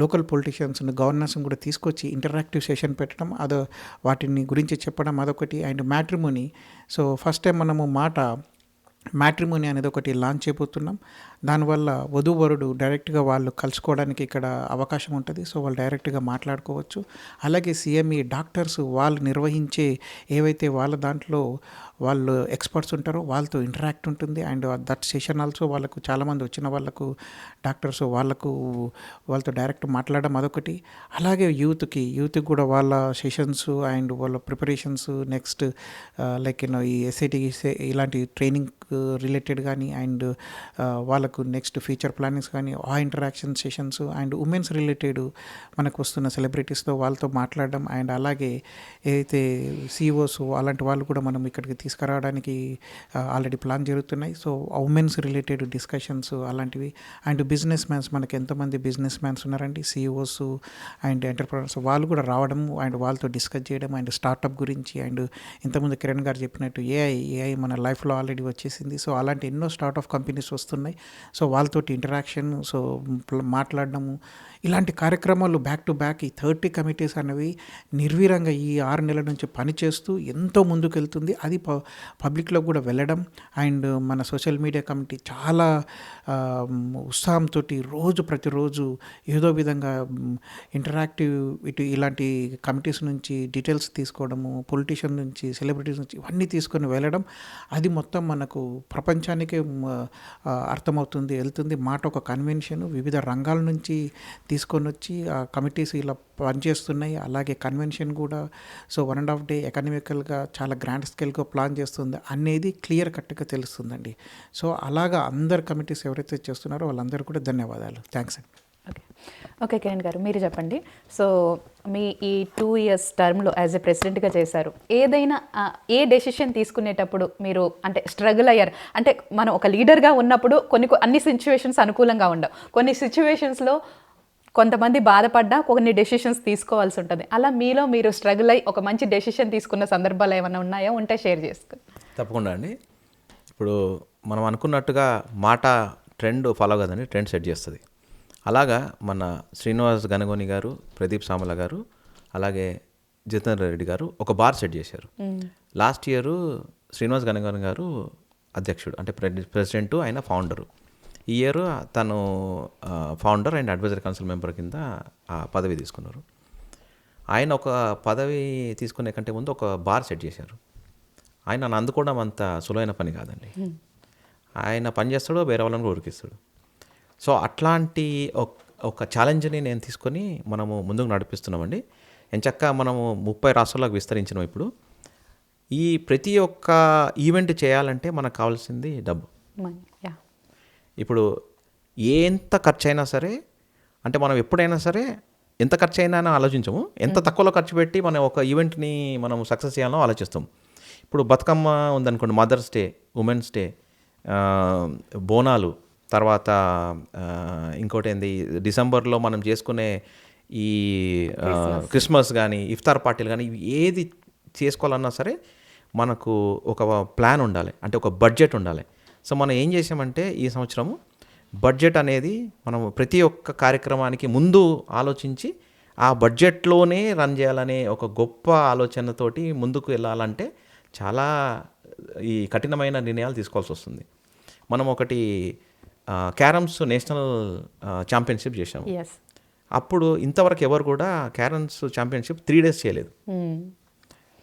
లోకల్ పొలిటీషియన్స్ని, గవర్నర్స్ని కూడా తీసుకొచ్చి ఇంటరాక్టివ్ సెషన్ పెట్టడం, వాటిని గురించి చెప్పడం అదొకటి. And matrimony, so first time మనము మాట మ్యాట్రిమోనీ అనేది ఒకటి లాంచ్ చేయబోతున్నాం. దానివల్ల వధూవరుడు డైరెక్ట్గా వాళ్ళు కలుసుకోవడానికి ఇక్కడ అవకాశం ఉంటుంది. సో వాళ్ళు డైరెక్ట్గా మాట్లాడుకోవచ్చు. అలాగే CME డాక్టర్స్ వాళ్ళు నిర్వహించే ఏవైతే వాళ్ళ దాంట్లో వాళ్ళు ఎక్స్పర్ట్స్ ఉంటారో వాళ్ళతో ఇంటరాక్ట్ ఉంటుంది. అండ్ దట్ సెషన్ ఆల్సో వాళ్ళకు చాలామంది వచ్చిన వాళ్ళకు డాక్టర్స్ వాళ్ళతో డైరెక్ట్ మాట్లాడడం అదొకటి. అలాగే యూత్కి కూడా వాళ్ళ సెషన్స్ అండ్ వాళ్ళ ప్రిపరేషన్స్ నెక్స్ట్ లైక్ ఈ SAT ఇలాంటి ట్రైనింగ్ రిలేటెడ్ కానీ అండ్ వాళ్ళకు నెక్స్ట్ ఫ్యూచర్ ప్లానింగ్స్ కానీ ఆ interaction sessions and women's related మనకు వస్తున్న సెలబ్రిటీస్తో వాళ్ళతో మాట్లాడడం అండ్ అలాగే ఏదైతే CEOs అలాంటి వాళ్ళు కూడా మనం ఇక్కడికి తీసుకురావడానికి ఆల్రెడీ ప్లాన్ జరుగుతున్నాయి. సో ఉమెన్స్ రిలేటెడ్ డిస్కషన్స్ అలాంటివి అండ్ బిజినెస్ మ్యాన్స్ మనకి ఎంతోమంది బిజినెస్ మ్యాన్స్ ఉన్నారండి, CEOs అండ్ ఎంటర్ప్రెనర్స్ వాళ్ళు కూడా రావడం అండ్ వాళ్ళతో డిస్కస్ చేయడం అండ్ స్టార్టప్ గురించి అండ్ ఇంతకుముందు కిరణ్ గారు చెప్పినట్టు ఏఐ మన లైఫ్లో ఆల్రెడీ వచ్చేసింది. సో అలాంటి ఎన్నో స్టార్టప్ కంపెనీస్ వస్తున్నాయి. సో వాళ్ళతోటి ఇంటరాక్షన్ సో మాట్లాడడము ఇలాంటి కార్యక్రమాలు బ్యాక్ టు బ్యాక్ ఈ 30 కమిటీస్ అనేవి నిర్వీరంగా ఈ 6 నెలల నుంచి పనిచేస్తూ ఎంతో ముందుకు వెళ్తుంది. అది పబ్లిక్లో కూడా వెళ్ళడం అండ్ మన సోషల్ మీడియా కమిటీ చాలా ఉత్సాహంతో ప్రతిరోజు ఏదో విధంగా ఇంటరాక్టివ్ ఇలాంటి కమిటీస్ నుంచి డీటెయిల్స్ తీసుకోవడము, పొలిటీషియన్ నుంచి సెలబ్రిటీస్ నుంచి ఇవన్నీ తీసుకొని వెళ్ళడం అది మొత్తం మనకు ప్రపంచానికే అర్థమవుతుంది వెళ్తుంది. మాట ఒక కన్వెన్షన్ వివిధ రంగాల నుంచి తీసుకొని వచ్చి ఆ కమిటీస్ ఇలా పనిచేస్తున్నాయి. అలాగే కన్వెన్షన్ కూడా సో 1.5 day ఎకనామికల్గా చాలా గ్రాండ్ స్కేల్గా ప్లాన్ చేస్తుంది అనేది క్లియర్ కట్గా తెలుస్తుందండి. సో అలాగా అందరు కమిటీస్ ఎవరైతే చేస్తున్నారో వాళ్ళందరూ కూడా ధన్యవాదాలు. థ్యాంక్స్ అండి. ఓకే కిరణ్ గారు మీరు చెప్పండి. సో మీ ఈ 2 years టర్మ్లో యాజ్ ఎ ప్రెసిడెంట్గా చేశారు. ఏదైనా ఏ డెసిషన్ తీసుకునేటప్పుడు మీరు అంటే స్ట్రగుల్ అయ్యారు? అంటే మనం ఒక లీడర్గా ఉన్నప్పుడు అన్ని సిచ్యువేషన్స్ అనుకూలంగా ఉండవు. కొన్ని సిచ్యువేషన్స్లో కొంతమంది బాధపడ్డా కొన్ని డెసిషన్స్ తీసుకోవాల్సి ఉంటుంది. అలా మీలో మీరు స్ట్రగుల్ అయ్యి ఒక మంచి డెసిషన్ తీసుకున్న సందర్భాలు ఏమైనా ఉన్నాయో ఉంటే షేర్ చేసుకోండి. తప్పకుండా అండి. ఇప్పుడు మనం అనుకున్నట్టుగా మాట ట్రెండ్ ఫాలో కదండి, ట్రెండ్ సెట్ చేస్తుంది. అలాగా మన శ్రీనివాస్ గనగోని గారు, ప్రదీప్ సామల గారు, అలాగే జితేంద్ర రెడ్డి గారు ఒక బార్ సెట్ చేశారు. లాస్ట్ ఇయర్ శ్రీనివాస్ గనగోని గారు అధ్యక్షుడు అంటే ప్రెసిడెంట్, ఆయన ఫౌండరు. ఈ ఇయర్ తను founder and advisory council member కింద ఆ పదవి తీసుకున్నారు. ఆయన ఒక పదవి తీసుకునే కంటే ముందు ఒక బార్ సెట్ చేశారు. ఆయన నన్ను అందుకోవడం అంత సులువైన పని కాదండి. ఆయన పని చేస్తాడు, వేరే వాళ్ళని కూడా ఉరికిస్తాడు. సో అట్లాంటి ఒక ఛాలెంజ్ని నేను తీసుకొని మనము ముందుకు నడిపిస్తున్నామండి. ఎంచక్కా మనము 30 రాష్ట్రాలకు విస్తరించినాం. ఇప్పుడు ఈ ప్రతి ఒక్క ఈవెంట్ చేయాలంటే మనకు కావాల్సింది డబ్బు. ఇప్పుడు ఎంత ఖర్చు అయినా సరే అంటే మనం ఎప్పుడైనా సరే ఎంత ఖర్చు అయినా ఆలోచించము, ఎంత తక్కువలో ఖర్చు పెట్టి మనం ఒక ఈవెంట్ని మనం సక్సెస్ చేయాలో ఆలోచిస్తాం. ఇప్పుడు బతుకమ్మ ఉందనుకోండి, mother's day, women's day, Bonalu, తర్వాత ఇంకోటి ఏంది డిసెంబర్లో మనం చేసుకునే ఈ క్రిస్మస్ కానీ ఇఫ్తార్ పార్టీలు కానీ ఇవి ఏది చేసుకోవాలన్నా సరే మనకు ఒక ప్లాన్ ఉండాలి, అంటే ఒక బడ్జెట్ ఉండాలి. సో మనం ఏం చేసామంటే ఈ సంవత్సరము బడ్జెట్ అనేది మనం ప్రతి ఒక్క కార్యక్రమానికి ముందు ఆలోచించి ఆ బడ్జెట్లోనే రన్ చేయాలనే ఒక గొప్ప ఆలోచనతోటి ముందుకు వెళ్ళాలంటే చాలా ఈ కఠినమైన నిర్ణయాలు తీసుకోవాల్సి వస్తుంది. మనం ఒకటి క్యారమ్స్ నేషనల్ ఛాంపియన్షిప్ చేసాము. అప్పుడు ఇంతవరకు ఎవరు కూడా క్యారమ్స్ ఛాంపియన్షిప్ 3 days చేయలేదు.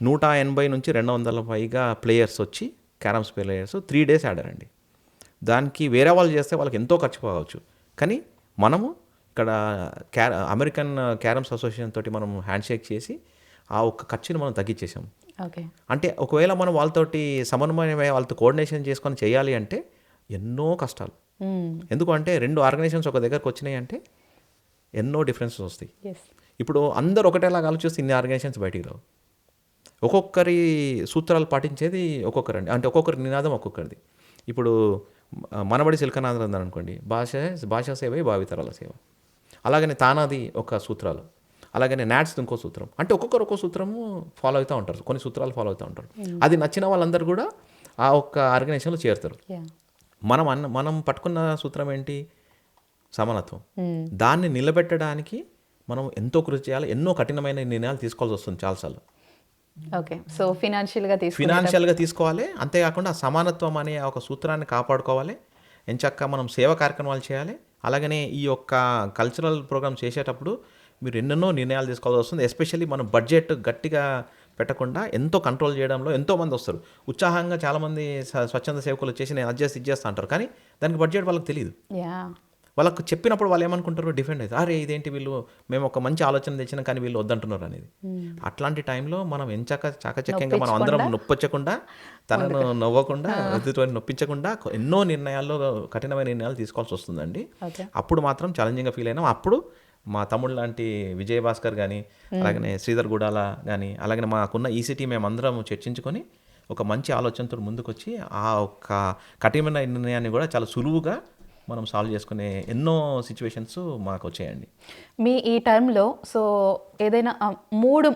180 నుంచి 200 పైగా ప్లేయర్స్ వచ్చి క్యారమ్స్ ప్లేయర్స్ 3 days ఆడారండి. దానికి వేరే వాళ్ళు చేస్తే వాళ్ళకి ఎంతో ఖర్చు పోవచ్చు, కానీ మనము ఇక్కడ అమెరికన్ క్యారమ్స్ అసోసియేషన్ తోటి మనం హ్యాండ్ షేక్ చేసి ఆ ఒక్క ఖర్చుని మనం తగ్గించేసాము. అంటే ఒకవేళ మనం వాళ్ళతోటి సమన్వయమై వాళ్ళతో కోఆర్డినేషన్ చేసుకొని చేయాలి అంటే ఎన్నో కష్టాలు. ఎందుకంటే 2 ఆర్గనైజేషన్స్ ఒక దగ్గరకు వచ్చినాయి అంటే ఎన్నో డిఫరెన్సెస్ వస్తాయి. ఇప్పుడు అందరు ఒకటేలాగా ఆలోచిస్తే ఇన్ని ఆర్గనైజేషన్స్ బయటికి రావు. ఒక్కొక్కరి సూత్రాలు పాటించేది ఒక్కొక్కరండి, అంటే ఒక్కొక్కరి నినాదం ఒక్కొక్కరిది. ఇప్పుడు మనబడి సిల్కనాథ్ అనుకోండి, భాషా సేవ భావితరాల సేవ. అలాగనే తానాది ఒక సూత్రాలు, అలాగనే నాట్స్ ఇంకో సూత్రం. అంటే ఒక్కొక్కరు ఒక్కో సూత్రము ఫాలో అవుతూ ఉంటారు, కొన్ని సూత్రాలు ఫాలో అవుతూ ఉంటారు. అది నచ్చిన వాళ్ళందరూ కూడా ఆ ఒక్క ఆర్గనైజేషన్లో చేరుతారు. మనం పట్టుకున్న సూత్రం ఏంటి? సమానత్వం. దాన్ని నిలబెట్టడానికి మనం ఎంతో కృషి చేయాలి, ఎన్నో కఠినమైన నిర్ణయాలు తీసుకోవాల్సి వస్తుంది చాలాసార్లు. ఓకే. సో ఫినాన్షియల్‌గా తీసుకునేటప్పుడు ఫినాన్షియల్గా తీసుకోవాలి, అంతేకాకుండా సమానత్వం అనే ఒక సూత్రాన్ని కాపాడుకోవాలి. ఎంచక్కా మనం సేవా కార్యక్రమాలు చేయాలి. అలాగనే ఈ యొక్క కల్చరల్ ప్రోగ్రామ్ చేసేటప్పుడు మీరు ఎన్నెన్నో నిర్ణయాలు తీసుకోవాల్సి వస్తుంది. ఎస్పెషల్లీ మనం బడ్జెట్ గట్టిగా పెట్టకుండా ఎంతో కంట్రోల్ చేయడంలో ఎంతోమంది వస్తారు. ఉత్సాహంగా చాలామంది స్వచ్ఛంద సేవకులు వచ్చేసి నేను అది చేస్తా అంటారు, కానీ దానికి బడ్జెట్ వాళ్ళకి తెలియదు. యాహ్! వాళ్ళకు చెప్పినప్పుడు వాళ్ళు ఏమనుకుంటారు, డిఫెండ్ అవుతారు, అరే ఇదేంటి వీళ్ళు మేము ఒక మంచి ఆలోచన తెచ్చినా కానీ వీళ్ళు వద్దంటున్నారు అనేది. అట్లాంటి టైంలో మనం చాకచక్యంగా మనం అందరం నొప్పొచ్చకుండా, తనను నవ్వకుండా, ఎదుటివారిని నొప్పించకుండా ఎన్నో నిర్ణయాల్లో కఠినమైన నిర్ణయాలు తీసుకోవాల్సి వస్తుందండి. ఓకే. అప్పుడు మాత్రం ఛాలెంజింగ్గా ఫీల్ అయినాం. అప్పుడు మా తమ్ముడు లాంటి విజయభాస్కర్ కానీ, అలాగనే శ్రీధర్ గుడాల కానీ, అలాగనే మాకున్న ఈసీటీ మేమందరం చర్చించుకొని ఒక మంచి ఆలోచనతో ముందుకొచ్చి ఆ ఒక్క కఠినమైన నిర్ణయాన్ని కూడా చాలా సులువుగా మనం సాల్వ్ చేసుకునే ఎన్నో సిచ్యువేషన్స్ మాకు వచ్చాయండి. మీ ఈ టర్మ్‌లో సో ఏదైనా 3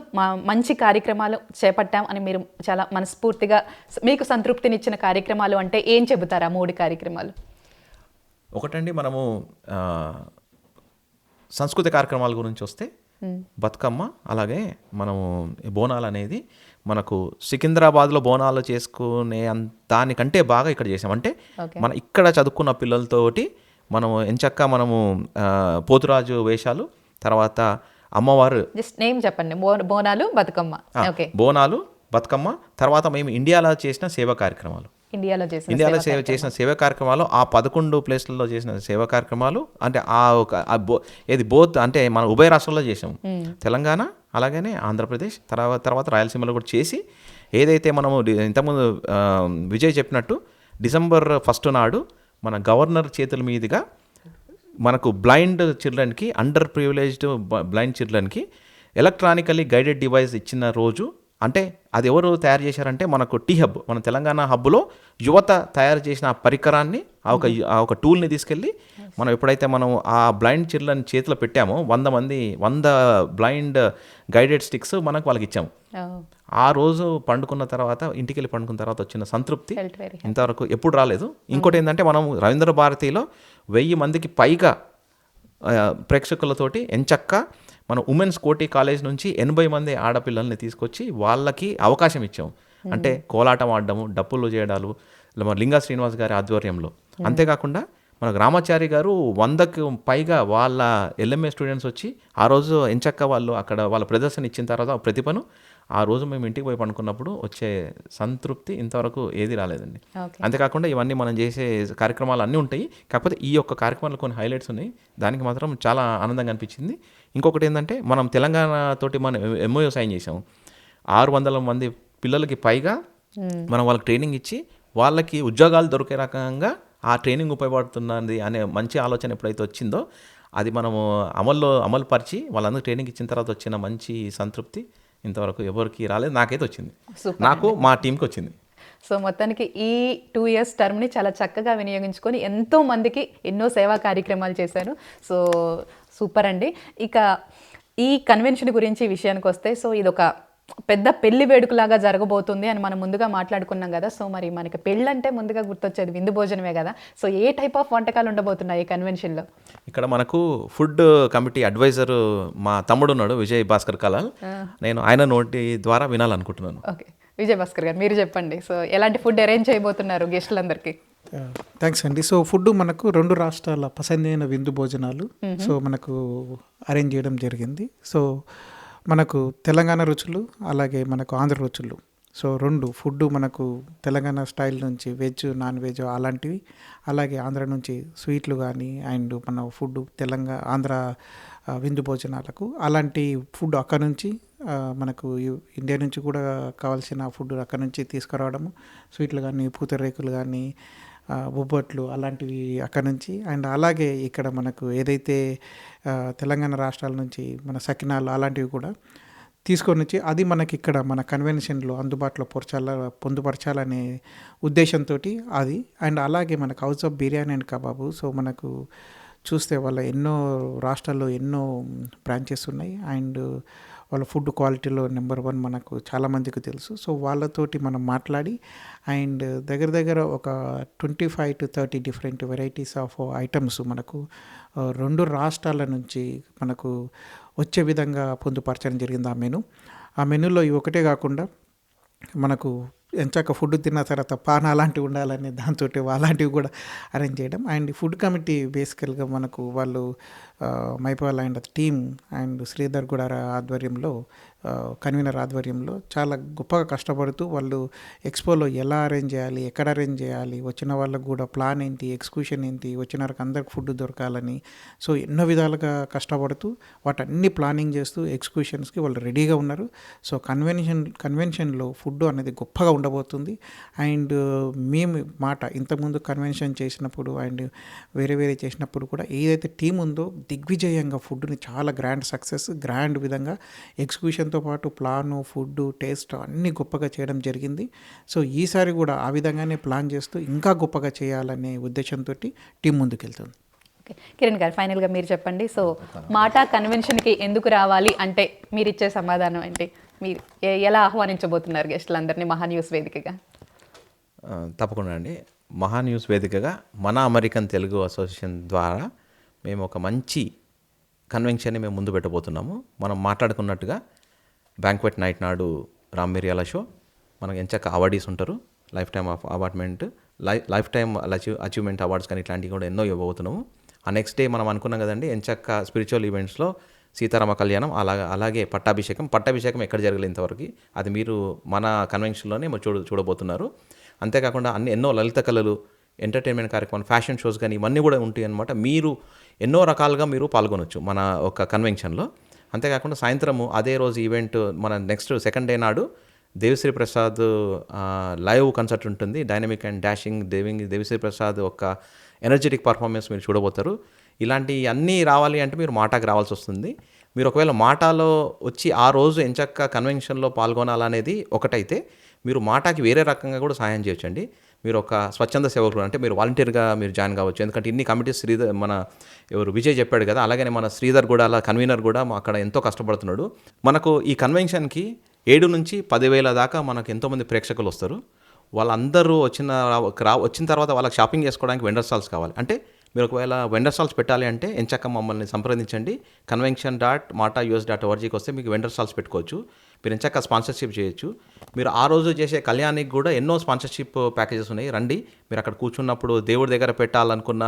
మంచి కార్యక్రమాలు చేపట్టాం అని మీరు చాలా మనస్ఫూర్తిగా మీకు సంతృప్తినిచ్చిన కార్యక్రమాలు అంటే ఏం చెబుతారు ఆ 3 కార్యక్రమాలు? ఒకటండి, మనము సంస్కృతి కార్యక్రమాల గురించి వస్తే బతుకమ్మ, అలాగే మనము బోనాలు అనేది మనకు సికింద్రాబాద్లో బోనాలు చేసుకునే దానికంటే బాగా ఇక్కడ చేసాం. అంటే మన ఇక్కడ చదువుకున్న పిల్లలతోటి మనము ఎంచక్కా మనము పోతురాజు వేషాలు, తర్వాత అమ్మవారు జస్ట్ నేమ్ చెప్పండి. బోనాలు, బతుకమ్మ. ఓకే. బోనాలు, బతుకమ్మ, తర్వాత మేము ఇండియాలో చేసిన సేవా కార్యక్రమాలు, ఇండియాలో చేసిన సేవా కార్యక్రమాలు, ఆ 11 ప్లేస్లలో చేసిన సేవా కార్యక్రమాలు, అంటే ఆ ఒక బోత్ అంటే మన ఉభయ రాష్ట్రాల్లో చేసాము. తెలంగాణ అలాగనే ఆంధ్రప్రదేశ్, తర్వాత రాయలసీమలో కూడా చేసి, ఏదైతే మనము ఇంతకుముందు విజయ్ చెప్పినట్టు డిసెంబర్ 1 నాడు మన గవర్నర్ చేతుల మీదుగా మనకు బ్లైండ్ చిల్డ్రన్కి, అండర్ ప్రివిలేజ్డ్ బ్లైండ్ చిల్డ్రన్కి ఎలక్ట్రానికల్లీ గైడెడ్ డివైస్ ఇచ్చిన రోజు. అంటే అది ఎవరు తయారు చేశారంటే మనకు టీ హబ్, మన తెలంగాణ హబ్లో యువత తయారు చేసిన ఆ పరికరాన్ని, ఆ ఒక టూల్ని తీసుకెళ్ళి మనం ఎప్పుడైతే మనం ఆ బ్లైండ్ చిల్డ్రన్ చేతిలో పెట్టామో 100 బ్లైండ్ గైడెడ్ స్టిక్స్ మనకు వాళ్ళకి ఇచ్చాము. ఆ రోజు పండుకున్న తర్వాత, ఇంటికి వెళ్ళి పండుకున్న తర్వాత వచ్చిన సంతృప్తి ఇంతవరకు ఎప్పుడు రాలేదు. ఇంకోటి ఏంటంటే మనం రవీంద్ర భారతిలో 1000 మందికి పైగా ప్రేక్షకులతోటి ఎంచక్కా మనం ఉమెన్స్ కోటి కాలేజ్ నుంచి 80 మంది ఆడపిల్లల్ని తీసుకొచ్చి వాళ్ళకి అవకాశం ఇచ్చాము. అంటే కోలాటం ఆడడము, డప్పులు చేయడాలు, లింగా శ్రీనివాస్ గారి ఆధ్వర్యంలో. అంతేకాకుండా మన రామాచారి గారు 100కు పైగా వాళ్ళ ఎల్ఎంఏ స్టూడెంట్స్ వచ్చి ఆ రోజు ఎంచక్క వాళ్ళు అక్కడ వాళ్ళ ప్రదర్శన ఇచ్చిన తర్వాత ఆ ప్రతిభను ఆ రోజు మేము ఇంటికి పోయి పండుకున్నప్పుడు వచ్చే సంతృప్తి ఇంతవరకు ఏది రాలేదండి. అంతేకాకుండా ఇవన్నీ మనం చేసే కార్యక్రమాలు అన్నీ ఉంటాయి, కాకపోతే ఈ యొక్క కార్యక్రమాలు కొన్ని హైలైట్స్ ఉన్నాయి, దానికి మాత్రం చాలా ఆనందంగా అనిపించింది. ఇంకొకటి ఏంటంటే మనం తెలంగాణ తోటి మనం ఎంఓయూ సైన్ చేసాము. 600 మంది పిల్లలకి పైగా మనం వాళ్ళకి ట్రైనింగ్ ఇచ్చి వాళ్ళకి ఉద్యోగాలు దొరికే రకంగా ఆ ట్రైనింగ్ ఉపయోగపడుతున్నది అనే మంచి ఆలోచన ఎప్పుడైతే వచ్చిందో అది మనము అమలు పరిచి వాళ్ళందరూ ట్రైనింగ్ ఇచ్చిన తర్వాత వచ్చిన మంచి సంతృప్తి ఇంతవరకు ఎవరికి రాలేదు. నాకైతే వచ్చింది, నాకు మా టీంకి వచ్చింది. సో మొత్తానికి ఈ 2 years టర్మ్ని చాలా చక్కగా వినియోగించుకొని ఎంతో మందికి ఎన్నో సేవా కార్యక్రమాలు చేశారు. సో సూపర్ అండి. ఇక ఈ కన్వెన్షన్ గురించి విషయానికి వస్తే, సో ఇదొక పెద్ద పెళ్లి వేడుకలాగా జరగబోతుంది అని మనం ముందుగా మాట్లాడుకున్నాం కదా. సో మరి మనకి పెళ్ళి అంటే ముందుగా గుర్తొచ్చేది విందు భోజనమే కదా. సో ఏ టైప్ ఆఫ్ వంటకాలు ఉండబోతున్నాయి ఈ కన్వెన్షన్లో? ఇక్కడ మనకు ఫుడ్ కమిటీ అడ్వైజర్ మా తమ్ముడు ఉన్నాడు, విజయ్ భాస్కర్ కలాల్. నేను ఆయన నోటి ద్వారా వినాలనుకుంటున్నాను. ఓకే, విజయ్ భాస్కర్ గారు మీరు చెప్పండి. సో ఎలాంటి ఫుడ్ అరేంజ్ చేయబోతున్నారు గెస్టులందరికీ? థ్యాంక్స్ అండి. సో ఫుడ్ మనకు 2 రాష్ట్రాల పసందైన విందు భోజనాలు సో మనకు అరేంజ్ చేయడం జరిగింది. సో మనకు తెలంగాణ రుచులు, అలాగే మనకు ఆంధ్ర రుచులు. సో 2 ఫుడ్ మనకు తెలంగాణ స్టైల్ నుంచి వెజ్, నాన్ వెజ్ అలాంటివి, అలాగే ఆంధ్ర నుంచి స్వీట్లు కానీ అండ్ మన ఫుడ్ ఆంధ్ర విందు భోజనాలకు అలాంటి ఫుడ్ అక్కడ నుంచి మనకు ఇండియా నుంచి కూడా కావాల్సిన ఫుడ్ అక్కడ నుంచి తీసుకురావడము, స్వీట్లు కానీ, పూతరేకులు కానీ, బొబ్బట్లు అలాంటివి అక్కడ నుంచి. అండ్ అలాగే ఇక్కడ మనకు ఏదైతే తెలంగాణ రాష్ట్రాల నుంచి మన సకినాలు అలాంటివి కూడా తీసుకొని వచ్చి అది మనకి ఇక్కడ మన కన్వెన్షన్లో అందుబాటులో పొందుపరచాలనే ఉద్దేశంతో అది. అండ్ అలాగే మనకు house of biryani and kebab. So మనకు చూస్తే వాళ్ళ ఎన్నో రాష్ట్రాల్లో ఎన్నో బ్రాంచెస్ ఉన్నాయి అండ్ వాళ్ళ ఫుడ్ క్వాలిటీలో నెంబర్ 1 మనకు చాలామందికి తెలుసు. సో వాళ్ళతోటి మనం మాట్లాడి అండ్ దగ్గర ఒక 25 to 30 different varieties of items మనకు 2 రాష్ట్రాల నుంచి మనకు వచ్చే విధంగా పొందుపరచడం జరిగింది ఆ మెను. ఆ మెనూలో ఇవి ఒకటే కాకుండా మనకు ఎంచక్క ఫుడ్ తిన్న తర్వాత పాన అలాంటివి ఉండాలని దాంతో అలాంటివి కూడా అరేంజ్ చేయడం. అండ్ ఫుడ్ కమిటీ బేసికల్గా మనకు వాళ్ళు Mypal and team and Sridhar కూడా ఆధ్వర్యంలో కన్వీనర్ ఆధ్వర్యంలో చాలా గొప్పగా కష్టపడుతూ వాళ్ళు ఎక్స్పోలో ఎలా అరేంజ్ చేయాలి, ఎక్కడ అరేంజ్ చేయాలి, వచ్చిన వాళ్ళకు కూడా ప్లాన్ ఏంటి, ఎగ్జిక్యూషన్ ఏంటి, వచ్చిన వాళ్ళకి అందరికి ఫుడ్ దొరకాలని సో ఎన్నో విధాలుగా కష్టపడుతూ వాటన్ని ప్లానింగ్ చేస్తూ ఎగ్జిక్యూషన్స్కి వాళ్ళు రెడీగా ఉన్నారు. సో కన్వెన్షన్లో ఫుడ్ అనేది గొప్పగా ఉండబోతుంది. అండ్ మేము మాట ఇంతకుముందు కన్వెన్షన్ చేసినప్పుడు అండ్ వేరే చేసినప్పుడు కూడా ఏదైతే టీం ఉందో దిగ్విజయంగా ఫుడ్ని చాలా గ్రాండ్ విధంగా ఎగ్జిక్యూషన్తో పాటు ప్లాను, ఫుడ్, టేస్ట్ అన్నీ గొప్పగా చేయడం జరిగింది. సో ఈసారి కూడా ఆ విధంగానే ప్లాన్ చేస్తూ ఇంకా గొప్పగా చేయాలనే ఉద్దేశంతో టీం ముందుకెళ్తుంది. ఓకే, కిరణ్ గారు ఫైనల్గా మీరు చెప్పండి. సో మాటా కన్వెన్షన్కి ఎందుకు రావాలి అంటే మీరు ఇచ్చే సమాధానం ఏంటి? మీరు ఎలా ఆహ్వానించబోతున్నారు గెస్టులందరినీ మహా న్యూస్ వేదికగా? తప్పకుండా అండి. మహా న్యూస్ వేదికగా మన అమెరికన్ తెలుగు అసోసియేషన్ ద్వారా మేము ఒక మంచి కన్వెన్షన్ని మేము ముందు పెట్టబోతున్నాము. మనం మాట్లాడుకున్నట్టుగా బ్యాంక్వెట్ నైట్ నాడు రామ్ మిరియాల షో, మనకు ఎంచక్క అవార్డీస్ ఉంటారు, life time life time achievement awards కానీ ఇట్లాంటివి కూడా ఎన్నో ఇవ్వబోతున్నాము. ఆ నెక్స్ట్ డే మనం అనుకున్నాం కదండి ఎంచక్క స్పిరిచువల్ ఈవెంట్స్లో సీతారామ కళ్యాణం, అలాగే పట్టాభిషేకం ఎక్కడ జరగలేదు ఇంతవరకు, అది మీరు మన కన్వెన్షన్లోనే చూడబోతున్నారు. అంతేకాకుండా ఎన్నో లలిత కళలు, ఎంటర్టైన్మెంట్ కార్యక్రమాలు, ఫ్యాషన్ షోస్ కానీ ఇవన్నీ కూడా ఉంటాయి అన్నమాట. మీరు ఎన్నో రకాలుగా మీరు పాల్గొనవచ్చు మన ఒక కన్వెన్షన్లో. అంతేకాకుండా సాయంత్రము అదే రోజు ఈవెంట్ మన నెక్స్ట్ సెకండ్ డే నాడు దేవిశ్రీ ప్రసాద్ లైవ్ కన్సర్ట్ ఉంటుంది. Dynamic and dashing Devi Sri Prasad ఒక ఎనర్జెటిక్ పర్ఫార్మెన్స్ మీరు చూడబోతారు. ఇలాంటి అన్నీ రావాలి అంటే మీరు మాటాకి రావాల్సి వస్తుంది. మీరు ఒకవేళ మాటాలో వచ్చి ఆ రోజు ఎంచక్క కన్వెన్షన్లో పాల్గొనాలనేది ఒకటైతే, మీరు మాటాకి వేరే రకంగా కూడా సహాయం చేయొచ్చండి. మీరు ఒక స్వచ్ఛంద సేవకులు అంటే మీరు వాలంటీర్గా మీరు జాయిన్ కావచ్చు. ఎందుకంటే ఇన్ని కమిటీస్ మన విజయ్ చెప్పాడు కదా, అలాగనే మన శ్రీధర్ కూడా అలా కన్వీనర్ కూడా అక్కడ ఎంతో కష్టపడుతున్నాడు. మనకు ఈ కన్వెన్షన్కి 7 నుంచి 10,000 దాకా మనకు ఎంతోమంది ప్రేక్షకులు వస్తారు. వాళ్ళందరూ వచ్చిన తర్వాత వాళ్ళకి షాపింగ్ చేసుకోవడానికి వెండర్ స్టాల్స్ కావాలి. అంటే మీరు ఒకవేళ వెండర్ స్టాల్స్ పెట్టాలి అంటే ఎంచక్క మమ్మల్ని సంప్రదించండి. convention.mata.us.orgకి వస్తే మీకు వెండర్ స్టాల్స్ పెట్టుకోవచ్చు. మీరు ఎంచక్క స్పాన్సర్షిప్ చేయొచ్చు. మీరు ఆ రోజు చేసే కళ్యాణికి కూడా ఎన్నో స్పాన్సర్షిప్ ప్యాకేజెస్ ఉన్నాయి. రండి, మీరు అక్కడ కూర్చున్నప్పుడు దేవుడి దగ్గర పెట్టాలనుకున్న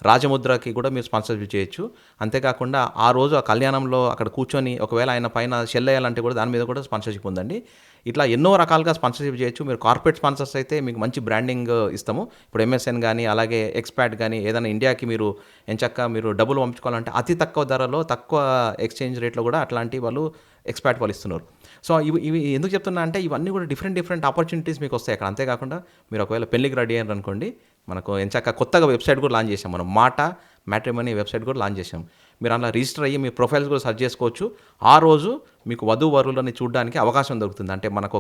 రాజముద్రకి కూడా మీరు స్పాన్సర్షిప్ చేయొచ్చు. అంతేకాకుండా ఆ రోజు ఆ కళ్యాణంలో అక్కడ కూర్చొని ఒకవేళ ఆయన పైన షెల్ వేయాలంటే కూడా దాని మీద కూడా స్పాన్సర్షిప్ ఉందండి. ఇట్లా ఎన్నో రకాలుగా స్పాన్సర్షిప్ చేయొచ్చు. మీరు కార్పొరేట్ స్పాన్సర్స్ అయితే మీకు మంచి బ్రాండింగ్ ఇస్తాము. ఇప్పుడు MSN కానీ అలాగే ఎక్స్పాట్ కానీ ఏదైనా ఇండియాకి మీరు ఎంచక్క మీరు డబ్బులు పంపించుకోవాలంటే అతి తక్కువ ధరలో, తక్కువ ఎక్స్చేంజ్ రేట్లో కూడా అట్లాంటి వాళ్ళు ఎక్స్పాట్ వాళ్ళు ఇస్తున్నారు. సో ఇవి ఎందుకు చెప్తున్నా అంటే ఇవన్నీ కూడా డిఫరెంట్ ఆపర్చునిటీస్ మీకు వస్తాయి అక్కడ. అంతేకాకుండా మీరు ఒకవేళ పెళ్ళికి రెడీ అయ్యారు అనుకోండి, మనకు ఎంచక్క కొత్తగా వెబ్సైట్ కూడా లాంచ్ చేసాం. మనం మ్యాట్రిమోనీ వెబ్సైట్ కూడా లాంచ్ చేసాం. మీరు అలా రిజిస్టర్ అయ్యి మీ ప్రొఫైల్స్ కూడా సెర్చ్ చేసుకోవచ్చు. ఆ రోజు మీకు వధూవరులని చూడడానికి అవకాశం దొరుకుతుంది. అంటే మనకు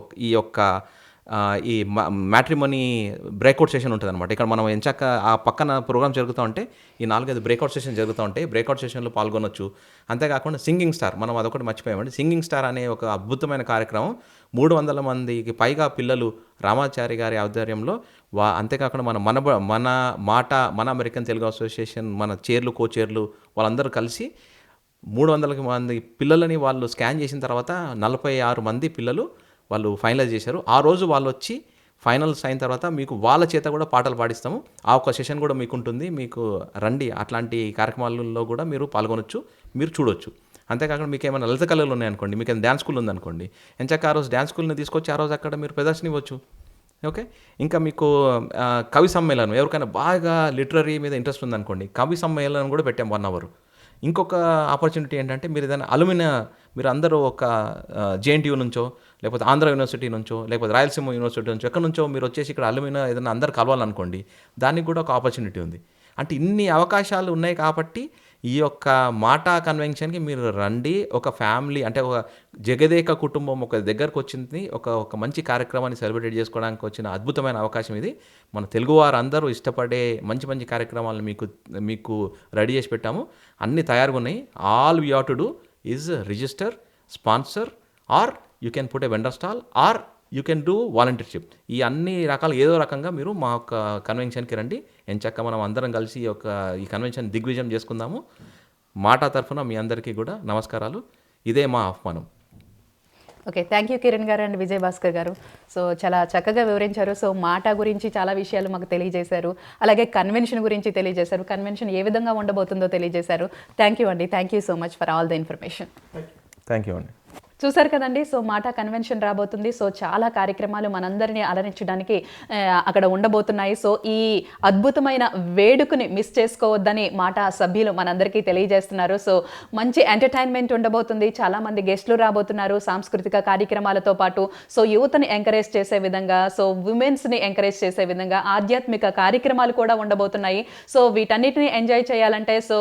ఈ మ్యాట్రిమోనీ బ్రేక్అవుట్ సెషన్ ఉంటుంది అనమాట. ఇక్కడ మనం ఎంచక్క ఆ పక్కన ప్రోగ్రామ్ జరుగుతూ ఉంటే ఈ 4-5 బ్రేక్అవుట్ సెషన్ జరుగుతూ ఉంటాయి. బ్రేక్అవుట్ సెషన్లో పాల్గొనొచ్చు. అంతేకాకుండా సింగింగ్ స్టార్, మనం అదొకటి మర్చిపోయామండి. సింగింగ్ స్టార్ అనే ఒక అద్భుతమైన కార్యక్రమం 300 మందికి పైగా పిల్లలు రామాచారి గారి ఆధ్వర్యంలో అంతేకాకుండా మన అమెరికన్ తెలుగు అసోసియేషన్ మన కోచైర్లు వాళ్ళందరూ కలిసి 300 మంది పిల్లలని వాళ్ళు స్కాన్ చేసిన తర్వాత 46 మంది పిల్లలు వాళ్ళు ఫైనలైజ్ చేశారు. ఆ రోజు వాళ్ళు వచ్చి ఫైనల్స్ అయిన తర్వాత మీకు వాళ్ళ చేత కూడా పాటలు పాడిస్తాము. ఆ ఒక సెషన్ కూడా మీకు ఉంటుంది. మీకు రండి, అట్లాంటి కార్యక్రమాలలో కూడా మీరు పాల్గొనొచ్చు, మీరు చూడొచ్చు. అంతేకాకుండా మీకు ఏమైనా లలిత కళలు ఉన్నాయనుకోండి, మీకు ఏమైనా డ్యాన్స్ స్కూల్ ఉందనుకోండి, ఎంచక్క ఆ రోజు డ్యాన్స్ స్కూల్ని తీసుకొచ్చి ఆ రోజు అక్కడ మీరు ప్రదర్శన ఇవ్వచ్చు. ఓకే, ఇంకా మీకు కవి సమ్మేళనం, ఎవరికైనా బాగా లిటరరీ మీద ఇంట్రెస్ట్ ఉందనుకోండి, కవి సమ్మేళనం కూడా పెట్టాం 1 hour. ఇంకొక ఆపర్చునిటీ ఏంటంటే మీరు ఏదైనా మీరు అందరూ ఒక JNTU నుంచో, లేకపోతే ఆంధ్ర యూనివర్సిటీ నుంచో, లేకపోతే రాయలసీమ యూనివర్సిటీ నుంచో, ఎక్కడి నుంచో మీరు వచ్చేసి ఇక్కడ అలుమినా ఏదైనా అందరు కలవాలనుకోండి, దానికి కూడా ఒక ఆపర్చునిటీ ఉంది. అంటే ఇన్ని అవకాశాలు ఉన్నాయి కాబట్టి ఈ యొక్క మాటా కన్వెన్షన్కి మీరు రండి. ఒక ఫ్యామిలీ అంటే ఒక జగదేక కుటుంబం ఒక దగ్గరకు వచ్చింది, ఒక మంచి కార్యక్రమాన్ని సెలబ్రేట్ చేసుకోవడానికి వచ్చిన అద్భుతమైన అవకాశం ఇది. మన తెలుగువారు అందరూ ఇష్టపడే మంచి కార్యక్రమాలను మీకు రెడీ చేసి పెట్టాము. అన్నీ తయారుగా ఉన్నాయి. All you have to do is register, sponsor, or you can put a vendor stall, or you can do volunteership. ఈ అన్ని రకాలు ఏదో రకంగా మీరు మా యొక్క కన్వెన్షన్కి రండి. ఎంచక్క మనం అందరం కలిసి ఈ కన్వెన్షన్ దిగ్విజయం చేసుకుందాము. మాటా తరఫున మీ అందరికీ కూడా నమస్కారాలు. ఇదే మా ఆహ్వానం. ఓకే, థ్యాంక్ యూ కిరణ్ గారు అండ్ విజయ్ భాస్కర్ గారు. సో చాలా చక్కగా వివరించారు. సో మాట గురించి చాలా విషయాలు మాకు తెలియజేశారు, అలాగే కన్వెన్షన్ గురించి తెలియజేశారు, కన్వెన్షన్ ఏ విధంగా ఉండబోతుందో తెలియజేశారు. థ్యాంక్ యూ అండి, thank you so much for all the information. Thank you అండి. చూసారు కదండి, సో మాట కన్వెన్షన్ రాబోతుంది. సో చాలా కార్యక్రమాలు మనందరినీ అలరించడానికి అక్కడ ఉండబోతున్నాయి. సో ఈ అద్భుతమైన వేడుకని మిస్ చేసుకోవద్దని మాట సభ్యులు మనందరికీ తెలియజేస్తున్నారు. సో మంచి ఎంటర్టైన్మెంట్ ఉండబోతుంది, చాలామంది గెస్టులు రాబోతున్నారు సాంస్కృతిక కార్యక్రమాలతో పాటు. సో యూత్ని ఎంకరేజ్ చేసే విధంగా, సో ఉమెన్స్ని ఎంకరేజ్ చేసే విధంగా ఆధ్యాత్మిక కార్యక్రమాలు కూడా ఉండబోతున్నాయి. సో వీటన్నిటిని ఎంజాయ్ చేయాలంటే సో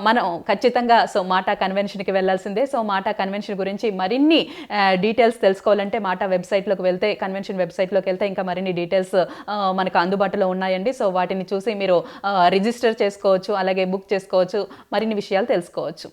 మనం ఖచ్చితంగా సో మాట కన్వెన్షన్కి వెళ్ళాల్సిందే. సో మాట కన్వెన్షన్ గురించి మరిన్ని డీటెయిల్స్ తెలుసుకోవాలంటే మాట వెబ్సైట్లోకి వెళ్తే, కన్వెన్షన్ వెబ్సైట్లోకి వెళ్తే ఇంకా మరిన్ని డీటెయిల్స్ మనకు అందుబాటులో ఉన్నాయండి. సో వాటిని చూసి మీరు రిజిస్టర్ చేసుకోవచ్చు, అలాగే బుక్ చేసుకోవచ్చు, మరిన్ని విషయాలు తెలుసుకోవచ్చు.